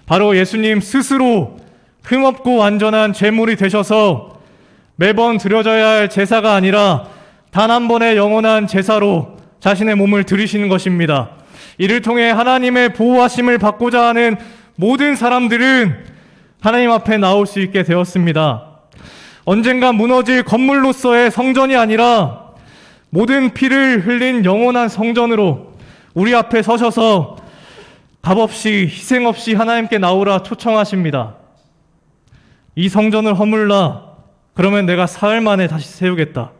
바로 예수님 스스로 흠없고 완전한 제물이 되셔서 매번 드려져야 할 제사가 아니라 단 한 번의 영원한 제사로 자신의 몸을 드리시는 것입니다. 이를 통해 하나님의 보호하심을 받고자 하는 모든 사람들은 하나님 앞에 나올 수 있게 되었습니다. 언젠가 무너질 건물로서의 성전이 아니라 모든 피를 흘린 영원한 성전으로 우리 앞에 서셔서 값없이 희생 없이 하나님께 나오라 초청하십니다. 이 성전을 허물라. 그러면 내가 사흘 만에 다시 세우겠다.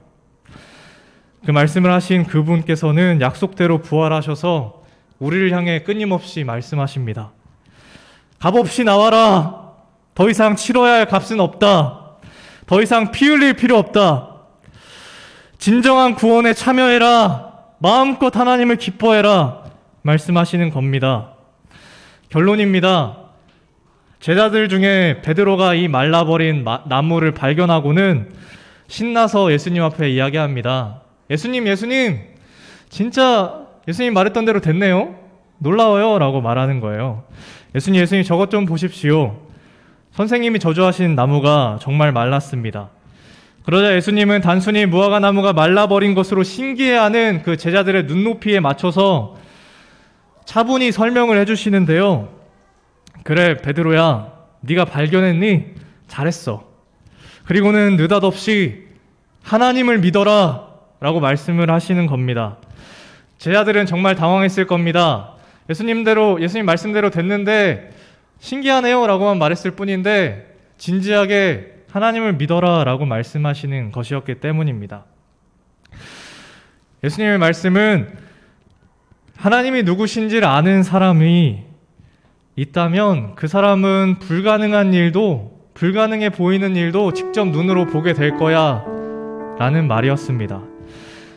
그 말씀을 하신 그분께서는 약속대로 부활하셔서 우리를 향해 끊임없이 말씀하십니다. 값없이 나와라. 더 이상 치러야 할 값은 없다. 더 이상 피 흘릴 필요 없다. 진정한 구원에 참여해라. 마음껏 하나님을 기뻐해라. 말씀하시는 겁니다. 결론입니다. 제자들 중에 베드로가 이 말라버린 나무를 발견하고는 신나서 예수님 앞에 이야기합니다. 예수님, 진짜 예수님 말했던 대로 됐네요. 놀라워요 라고 말하는 거예요. 예수님 저것 좀 보십시오. 선생님이 저주하신 나무가 정말 말랐습니다. 그러자 예수님은 단순히 무화과 나무가 말라버린 것으로 신기해하는 그 제자들의 눈높이에 맞춰서 차분히 설명을 해주시는데요. 그래 베드로야, 네가 발견했니? 잘했어. 그리고는 느닷없이 하나님을 믿어라 라고 말씀을 하시는 겁니다. 제자들은 정말 당황했을 겁니다. 예수님 말씀대로 됐는데 신기하네요 라고만 말했을 뿐인데 진지하게 하나님을 믿어라 라고 말씀하시는 것이었기 때문입니다. 예수님의 말씀은 하나님이 누구신지를 아는 사람이 있다면 그 사람은 불가능해 보이는 일도 직접 눈으로 보게 될 거야 라는 말이었습니다.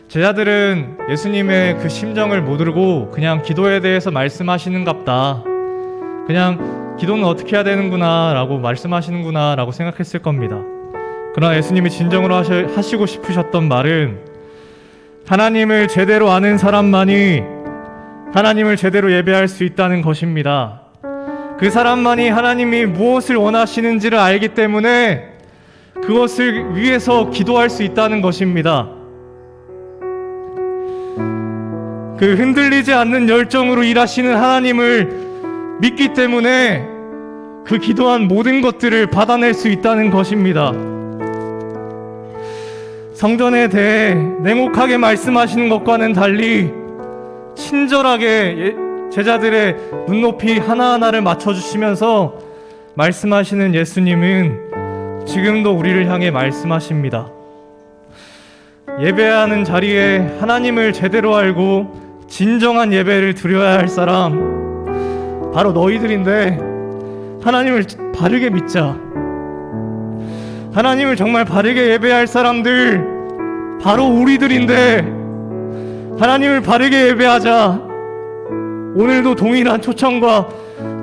제자들은 예수님의 그 심정을 모르고 그냥 기도에 대해서 말씀하시는갑다. 그냥 기도는 어떻게 해야 되는구나 라고 말씀하시는구나 라고 생각했을 겁니다. 그러나 예수님이 진정으로 하시고 싶으셨던 말은 하나님을 제대로 아는 사람만이 하나님을 제대로 예배할 수 있다는 것입니다. 그 사람만이 하나님이 무엇을 원하시는지를 알기 때문에 그것을 위해서 기도할 수 있다는 것입니다. 그 흔들리지 않는 열정으로 일하시는 하나님을 믿기 때문에 그 기도한 모든 것들을 받아낼 수 있다는 것입니다. 성전에 대해 냉혹하게 말씀하시는 것과는 달리 친절하게 제자들의 눈높이 하나하나를 맞춰주시면서 말씀하시는 예수님은 지금도 우리를 향해 말씀하십니다. 예배하는 자리에 하나님을 제대로 알고 진정한 예배를 드려야 할 사람 바로 너희들인데, 하나님을 바르게 믿자. 하나님을 정말 바르게 예배할 사람들 바로 우리들인데, 하나님을 바르게 예배하자. 오늘도 동일한 초청과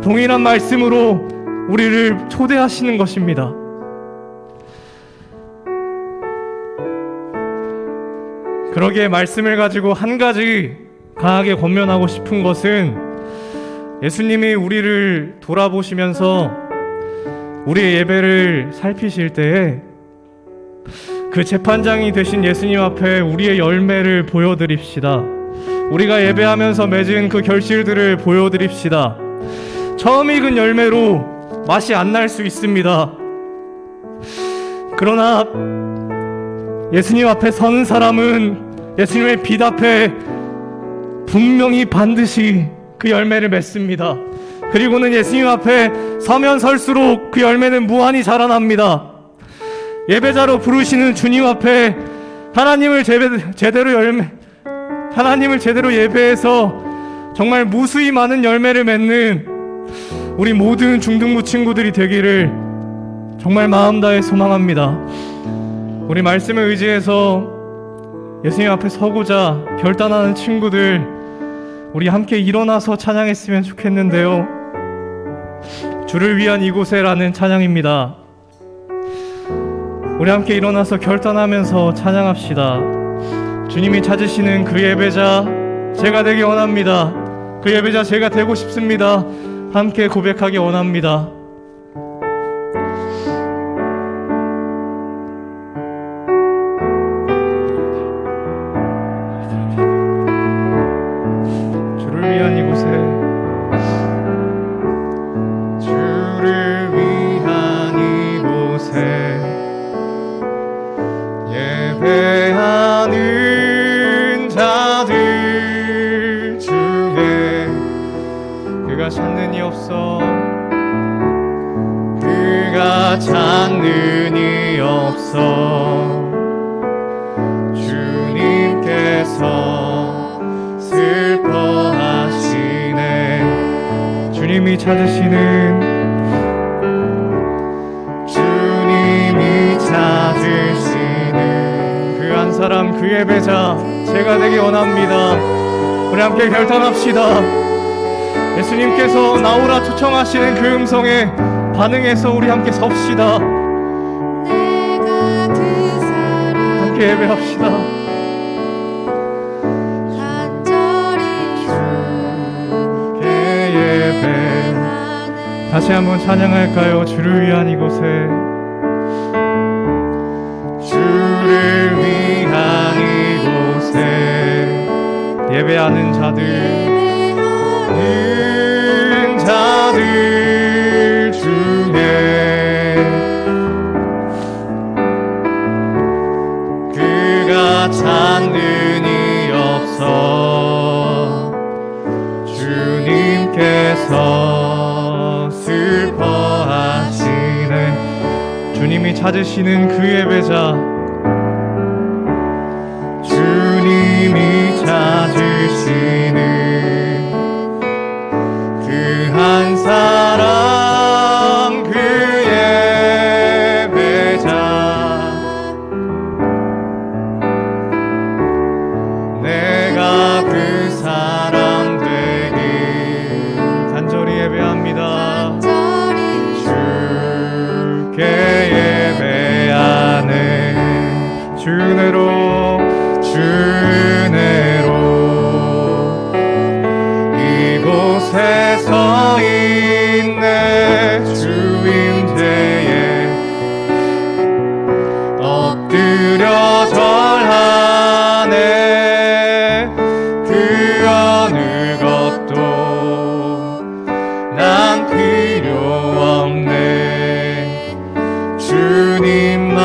동일한 말씀으로 우리를 초대하시는 것입니다. 그러기에 말씀을 가지고 한 가지 강하게 권면하고 싶은 것은, 예수님이 우리를 돌아보시면서 우리의 예배를 살피실 때에 그 재판장이 되신 예수님 앞에 우리의 열매를 보여드립시다. 우리가 예배하면서 맺은 그 결실들을 보여드립시다. 처음 익은 열매로 맛이 안 날 수 있습니다. 그러나 예수님 앞에 서는 사람은 예수님의 빛 앞에 분명히 반드시 그 열매를 맺습니다. 그리고는 예수님 앞에 서면 설수록 그 열매는 무한히 자라납니다. 예배자로 부르시는 주님 앞에 하나님을 제대로 예배해서 정말 무수히 많은 열매를 맺는 우리 모든 중등부 친구들이 되기를 정말 마음 다해 소망합니다. 우리 말씀을 의지해서 예수님 앞에 서고자 결단하는 친구들, 우리 함께 일어나서 찬양했으면 좋겠는데요. 주를 위한 이곳에라는 찬양입니다. 우리 함께 일어나서 결단하면서 찬양합시다. 주님이 찾으시는 그 예배자 제가 되기 원합니다. 그 예배자 제가 되고 싶습니다. 함께 고백하기 원합니다. 주를 위한 이곳에, 주를 위한 이곳에 예배하는 자들 중에 그가 찾는 이 없어, 그가 찾는 이 없어. 주님께서 슬퍼하시네. 주님이 찾으시는 그 한 사람, 그 예배자 제가 되기 원합니다. 우리 함께 결단합시다. 예수님께서 나오라 초청하시는 그 음성에 반응해서 우리 함께 섭시다. 함께 예배합시다. 주께 예배. 다시 한번 찬양할까요? 주를 위한 이곳에, 주를 위한 이곳에 예배하는 자들 중에 그가 찾는 이 없어. 주님께서 슬퍼하시네. 주님이 찾으시는 그 예배자, 주님이 찾으시는 그 한 사람, 그 예배자 내가 그 사람 되길 간절히 예배합니다. 주께 예배하네. 주 은혜로 이곳에 서 있네. 주 임재에 엎드려 절하네. 그 어느 것도 난 필요 없네. 주님만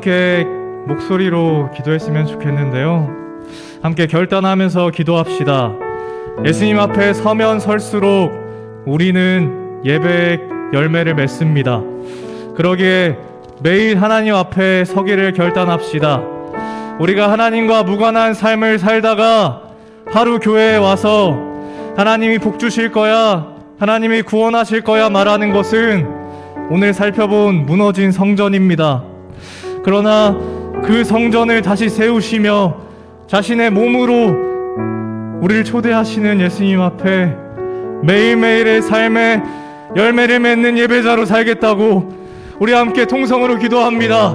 함께 목소리로 기도했으면 좋겠는데요. 함께 결단하면서 기도합시다. 예수님 앞에 서면 설수록 우리는 예배의 열매를 맺습니다. 그러기에 매일 하나님 앞에 서기를 결단합시다. 우리가 하나님과 무관한 삶을 살다가 하루 교회에 와서 하나님이 복 주실 거야, 하나님이 구원하실 거야 말하는 것은 오늘 살펴본 무너진 성전입니다. 그러나 그 성전을 다시 세우시며 자신의 몸으로 우리를 초대하시는 예수님 앞에 매일매일의 삶의 열매를 맺는 예배자로 살겠다고 우리 함께 통성으로 기도합니다.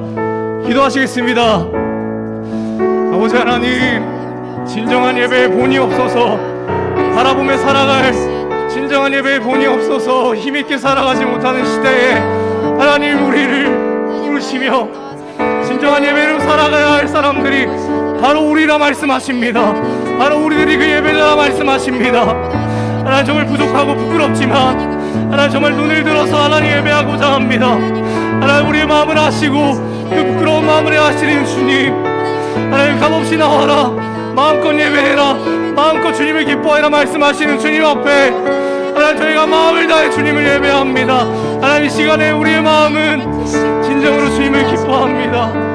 기도하시겠습니다. 아버지 하나님, 진정한 예배의 본이 없어서 바라보며 살아갈 진정한 예배의 본이 없어서 힘있게 살아가지 못하는 시대에 하나님 우리를 부르시며 진정한 예배로 살아가야 할 사람들이 바로 우리라 말씀하십니다. 바로 우리들이 그 예배자라 말씀하십니다. 하나님 정말 부족하고 부끄럽지만 하나님 정말 눈을 들어서 하나님 예배하고자 합니다. 하나님 우리의 마음을 아시고 그 부끄러운 마음을 아시는 주님, 하나님 값없이 나와라, 마음껏 예배해라, 마음껏 주님을 기뻐해라 말씀하시는 주님 앞에 하나님 저희가 마음을 다해 주님을 예배합니다. 하나님 이 시간에 우리의 마음은 진정으로 주님을 기뻐합니다.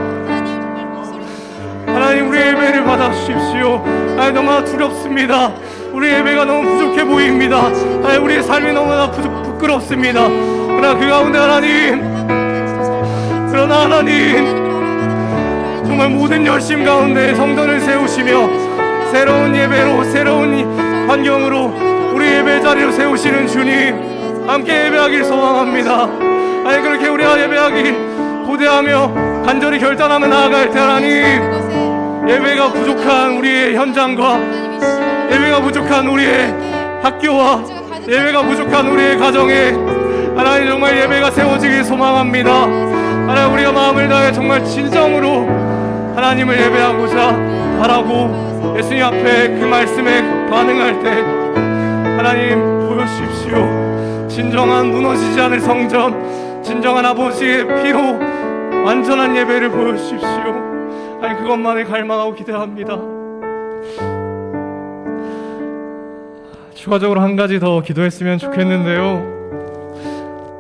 하나님 우리 예배를 받아주십시오. 하나님 너무나 두렵습니다. 우리 예배가 너무 부족해 보입니다. 하나님 우리의 삶이 너무나 부끄럽습니다. 그러나 그 가운데 하나님 정말 모든 열심 가운데 성전을 세우시며 새로운 예배로 새로운 환경으로 우리 예배 자리로 세우시는 주님 함께 예배하길 소망합니다. 아니 그렇게 우리가 예배하길 고대하며 간절히 결단하며 나아갈 때 하나님 예배가 부족한 우리의 현장과 예배가 부족한 우리의 학교와 예배가 부족한 우리의 가정에 하나님 정말 예배가 세워지길 소망합니다. 하나님 우리가 마음을 다해 정말 진정으로 하나님을 예배하고자 바라고 예수님 앞에 그 말씀에 반응할 때 하나님 보여주십시오. 진정한 무너지지 않을 성전, 진정한 아버지의 피로 완전한 예배를 보여주십시오. 아니 그것만을 갈망하고 기대합니다. 추가적으로 한 가지 더 기도했으면 좋겠는데요.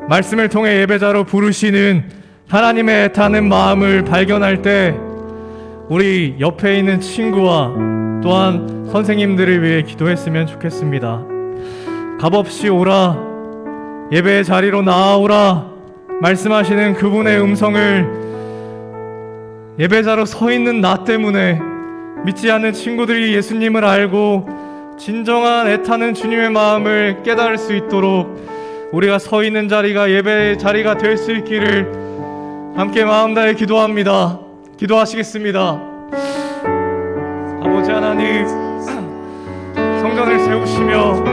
말씀을 통해 예배자로 부르시는 하나님의 애타는 마음을 발견할 때 우리 옆에 있는 친구와 또한 선생님들을 위해 기도했으면 좋겠습니다. 값없이 오라, 예배의 자리로 나아오라 말씀하시는 그분의 음성을 예배자로 서 있는 나 때문에 믿지 않는 친구들이 예수님을 알고 진정한 애타는 주님의 마음을 깨달을 수 있도록 우리가 서 있는 자리가 예배의 자리가 될 수 있기를 함께 마음 다해 기도합니다. 기도하시겠습니다. 아버지 하나님, 성전을 세우시며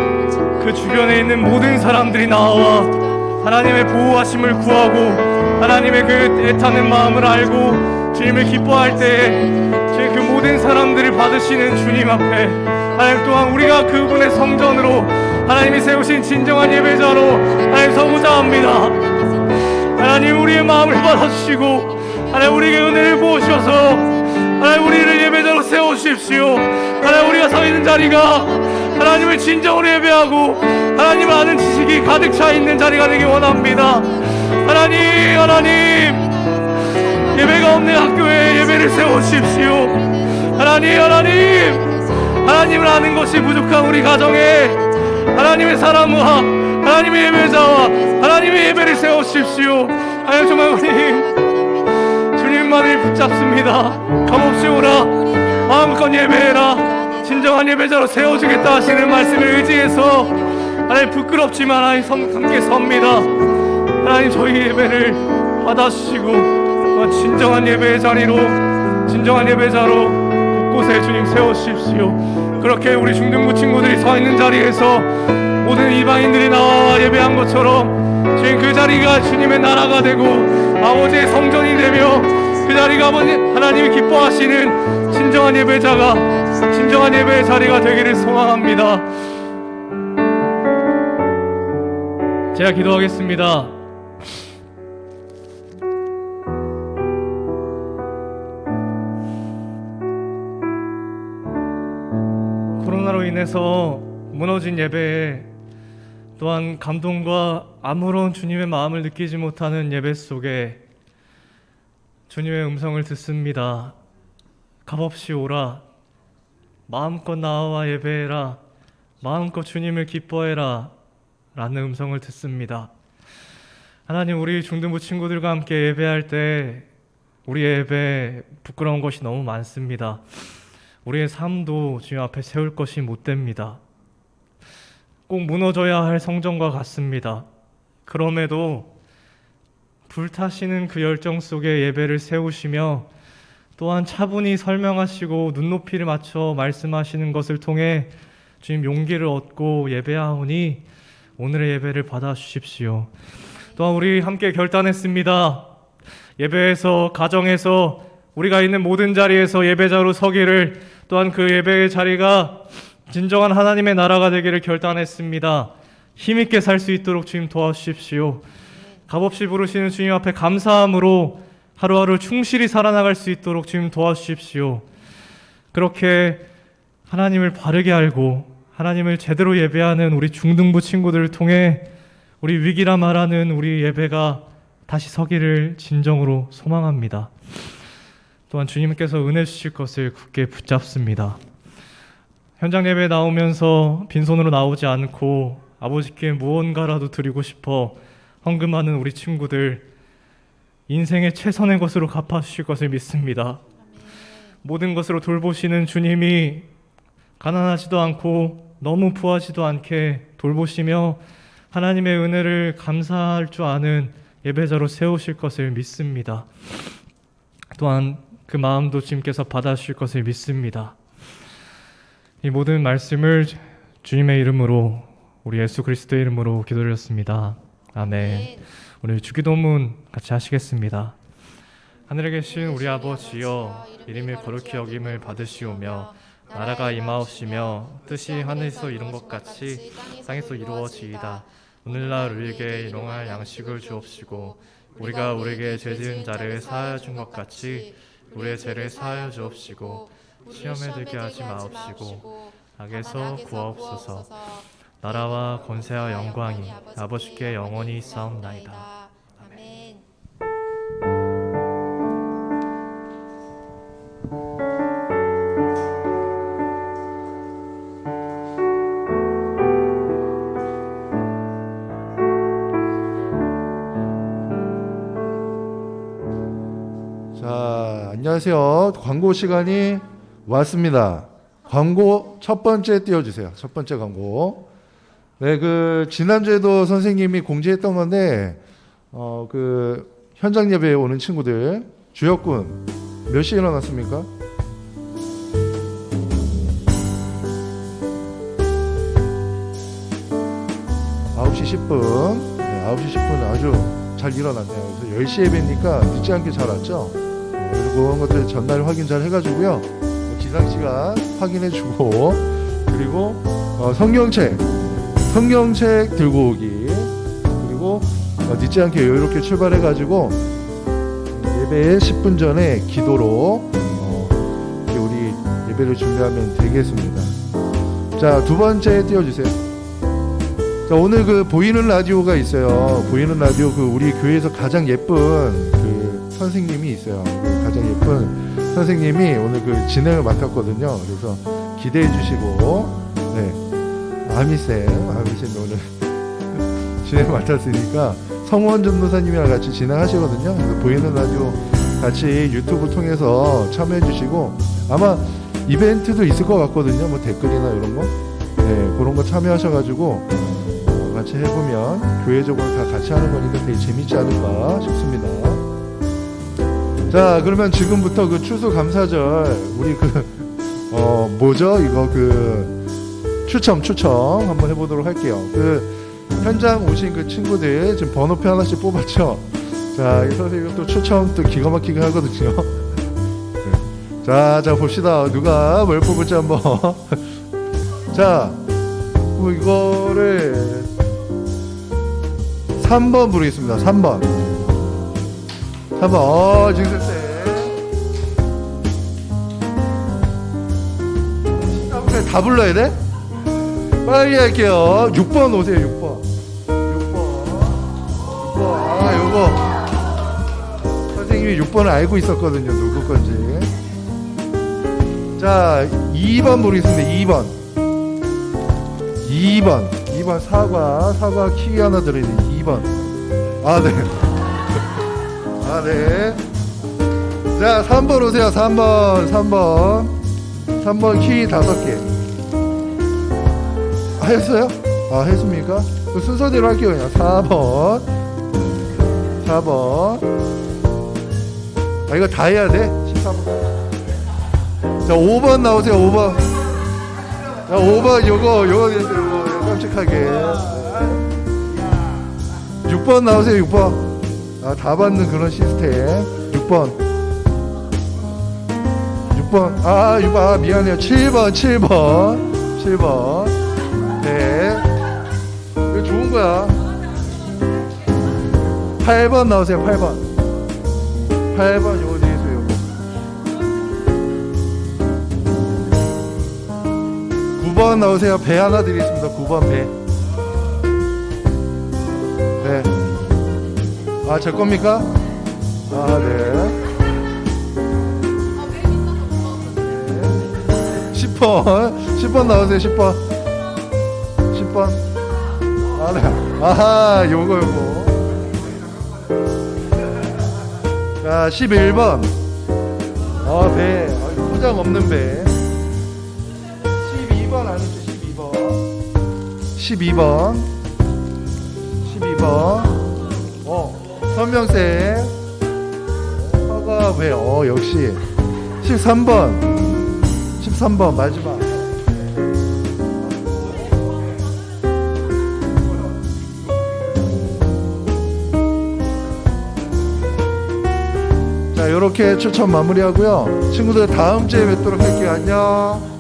그 주변에 있는 모든 사람들이 나와 하나님의 보호하심을 구하고 하나님의 그 애타는 마음을 알고 주님을 기뻐할 때에 그 모든 사람들을 받으시는 주님 앞에 하나님 또한 우리가 그분의 성전으로 하나님이 세우신 진정한 예배자로 하나님 서고자 합니다. 하나님 우리의 마음을 받아주시고 하나님 우리에게 은혜를 부으셔서 하나님 우리를 예배자로 세워주십시오. 하나님 우리가 서 있는 자리가 하나님을 진정으로 예배하고 하나님을 아는 지식이 가득 차 있는 자리가 되기 원합니다. 하나님 예배가 없는 학교에 예배를 세워주십시오. 하나님을 아는 것이 부족한 우리 가정에 하나님의 사람과 하나님의 예배자와 하나님의 예배를 세워주십시오. 하나님 정말 우리 주님만을 붙잡습니다. 값없이 오라, 마음껏 예배해라, 진정한 예배자로 세워주겠다 하시는 말씀을 의지해서 하나님 부끄럽지만 하나님 함께 섭니다. 하나님 저희 예배를 받아주시고 진정한 예배의 자리로 진정한 예배자로 곳곳에 주님 세워주십시오. 그렇게 우리 중등부 친구들이 서 있는 자리에서 모든 이방인들이 나와 예배한 것처럼 주님 그 자리가 주님의 나라가 되고 아버지의 성전이 되며 그 자리가 하나님이 기뻐하시는 진정한 예배자가 진정한 예배의 자리가 되기를 소망합니다. 제가 기도하겠습니다. 코로나로 인해서 무너진 예배에 또한 감동과 아무런 주님의 마음을 느끼지 못하는 예배 속에 주님의 음성을 듣습니다. 값없이 오라. 마음껏 나와 예배해라. 마음껏 주님을 기뻐해라. 라는 음성을 듣습니다. 하나님, 우리 중등부 친구들과 함께 예배할 때 우리의 예배에 부끄러운 것이 너무 많습니다. 우리의 삶도 주님 앞에 세울 것이 못 됩니다. 꼭 무너져야 할 성전과 같습니다. 그럼에도 불타시는 그 열정 속에 예배를 세우시며 또한 차분히 설명하시고 눈높이를 맞춰 말씀하시는 것을 통해 주님 용기를 얻고 예배하오니 오늘의 예배를 받아주십시오. 또한 우리 함께 결단했습니다. 예배에서, 가정에서, 우리가 있는 모든 자리에서 예배자로 서기를, 또한 그 예배의 자리가 진정한 하나님의 나라가 되기를 결단했습니다. 힘있게 살 수 있도록 주님 도와주십시오. 값없이 부르시는 주님 앞에 감사함으로 하루하루 충실히 살아나갈 수 있도록 주님 도와주십시오. 그렇게 하나님을 바르게 알고 하나님을 제대로 예배하는 우리 중등부 친구들을 통해 우리 위기라 말하는 우리 예배가 다시 서기를 진정으로 소망합니다. 또한 주님께서 은혜 주실 것을 굳게 붙잡습니다. 현장 예배에 나오면서 빈손으로 나오지 않고 아버지께 무언가라도 드리고 싶어 헌금하는 우리 친구들, 인생의 최선의 것으로 갚아주실 것을 믿습니다. 모든 것으로 돌보시는 주님이 가난하지도 않고 너무 부하지도 않게 돌보시며 하나님의 은혜를 감사할 줄 아는 예배자로 세우실 것을 믿습니다. 또한 그 마음도 주님께서 받아주실 것을 믿습니다. 이 모든 말씀을 주님의 이름으로, 우리 예수 그리스도의 이름으로 기도드렸습니다. 아멘. 오늘 주기도문 같이 하시겠습니다. 하늘에 계신 우리 아버지여, 이름이 거룩히 여김을 받으시오며 나라가 임하옵시며 뜻이 하늘에서 이룬 것 같이 땅에서 이루어지이다. 오늘날 우리에게 일용할 양식을 주옵시고 우리가 우리에게 죄지은 자를 사하여 준 것 같이 우리의 죄를 사하여 주옵시고 시험에 들게 하지 마옵시고 악에서 구하옵소서. 나라와 권세와 영광이 아버지께 영원히 있사옵나이다. 아멘. 자, 안녕하세요. 광고 시간이 왔습니다. 광고 첫 번째 띄워주세요. 첫 번째 광고. 네, 지난주에도 선생님이 공지했던 건데, 현장 예배에 오는 친구들, 주역군, 몇 시에 일어났습니까? (9시 10분) 네, 9시 10분 아주 잘 일어났네요. 그래서 10시에 뵈니까 늦지 않게 잘 왔죠? 그리고 그런 것들 전날 확인 잘 해가지고요. 기상시간 확인해주고, 그리고 성경책 들고 오기, 그리고 늦지 않게 여유롭게 출발해가지고 예배에 10분 전에 기도로 이렇게 우리 예배를 준비하면 되겠습니다. 자, 두 번째 띄워주세요. 자, 오늘 보이는 라디오가 있어요. 보이는 라디오, 우리 교회에서 가장 예쁜 선생님이 있어요. 가장 예쁜 선생님이 오늘 진행을 맡았거든요. 그래서 기대해 주시고, 네, 아미쌤 오늘 진행 맡았으니까 성원 전도사님이랑 같이 진행하시거든요. 그래서 보이는 라디오 같이 유튜브 통해서 참여해 주시고, 아마 이벤트도 있을 것 같거든요. 뭐 댓글이나 이런 거, 네, 그런 거 참여하셔가지고 같이 해보면 교회적으로 다 같이 하는 거니까 되게 재밌지 않을까 싶습니다. 자, 그러면 지금부터 추수 감사절 우리 뭐죠? 이거 추첨 한번 해보도록 할게요. 현장 오신 친구들 지금 번호표 하나씩 뽑았죠? 자, 이 선생님 또 추첨 또 기가 막히게 하거든요. 네. 자, 봅시다. 누가 뭘 뽑을지 한번. 자, 이거를 3번 부르겠습니다. 3번. 지금 다 불러야 돼? 빨리 할게요. 6번 오세요. 6번. 6번. 아, 요거 선생님이 6번을 알고 있었거든요. 누구 건지. 자, 2번 부르겠습니다. 2번 사과 키 하나 들어야 돼. 2번. 아, 네. 아, 네. 자, 3번 오세요. 3번 키 5개. 아, 했어요? 아, 했습니까? 그 순서대로 할게요. 그냥 4번. 아, 이거 다 해야 돼? 14번. 자, 5번 나오세요. 5번. 자, 5번 요거 깜찍하게. 6번 나오세요. 6번. 아, 다 받는 그런 시스템. 6번. 아, 6번. 아, 미안해요. 7번. 네. 이거 좋은 거야. 8번 나오세요. 8번 요거 뒤에서 요거. 9번 나오세요. 배 하나 드리겠습니다. 9번 배. 네. 아, 제 겁니까? 아, 네. 10번 나오세요. 10번. 아, 네. 아하, 요거. 자, 11번. 아, 배. 아, 포장 없는 배. 12번 아니죠? 12번. 선명세. 허가 배. 역시. 13번 마지막. 자, 이렇게 추천 마무리하고요. 친구들 다음 주에 뵙도록 할게요. 안녕.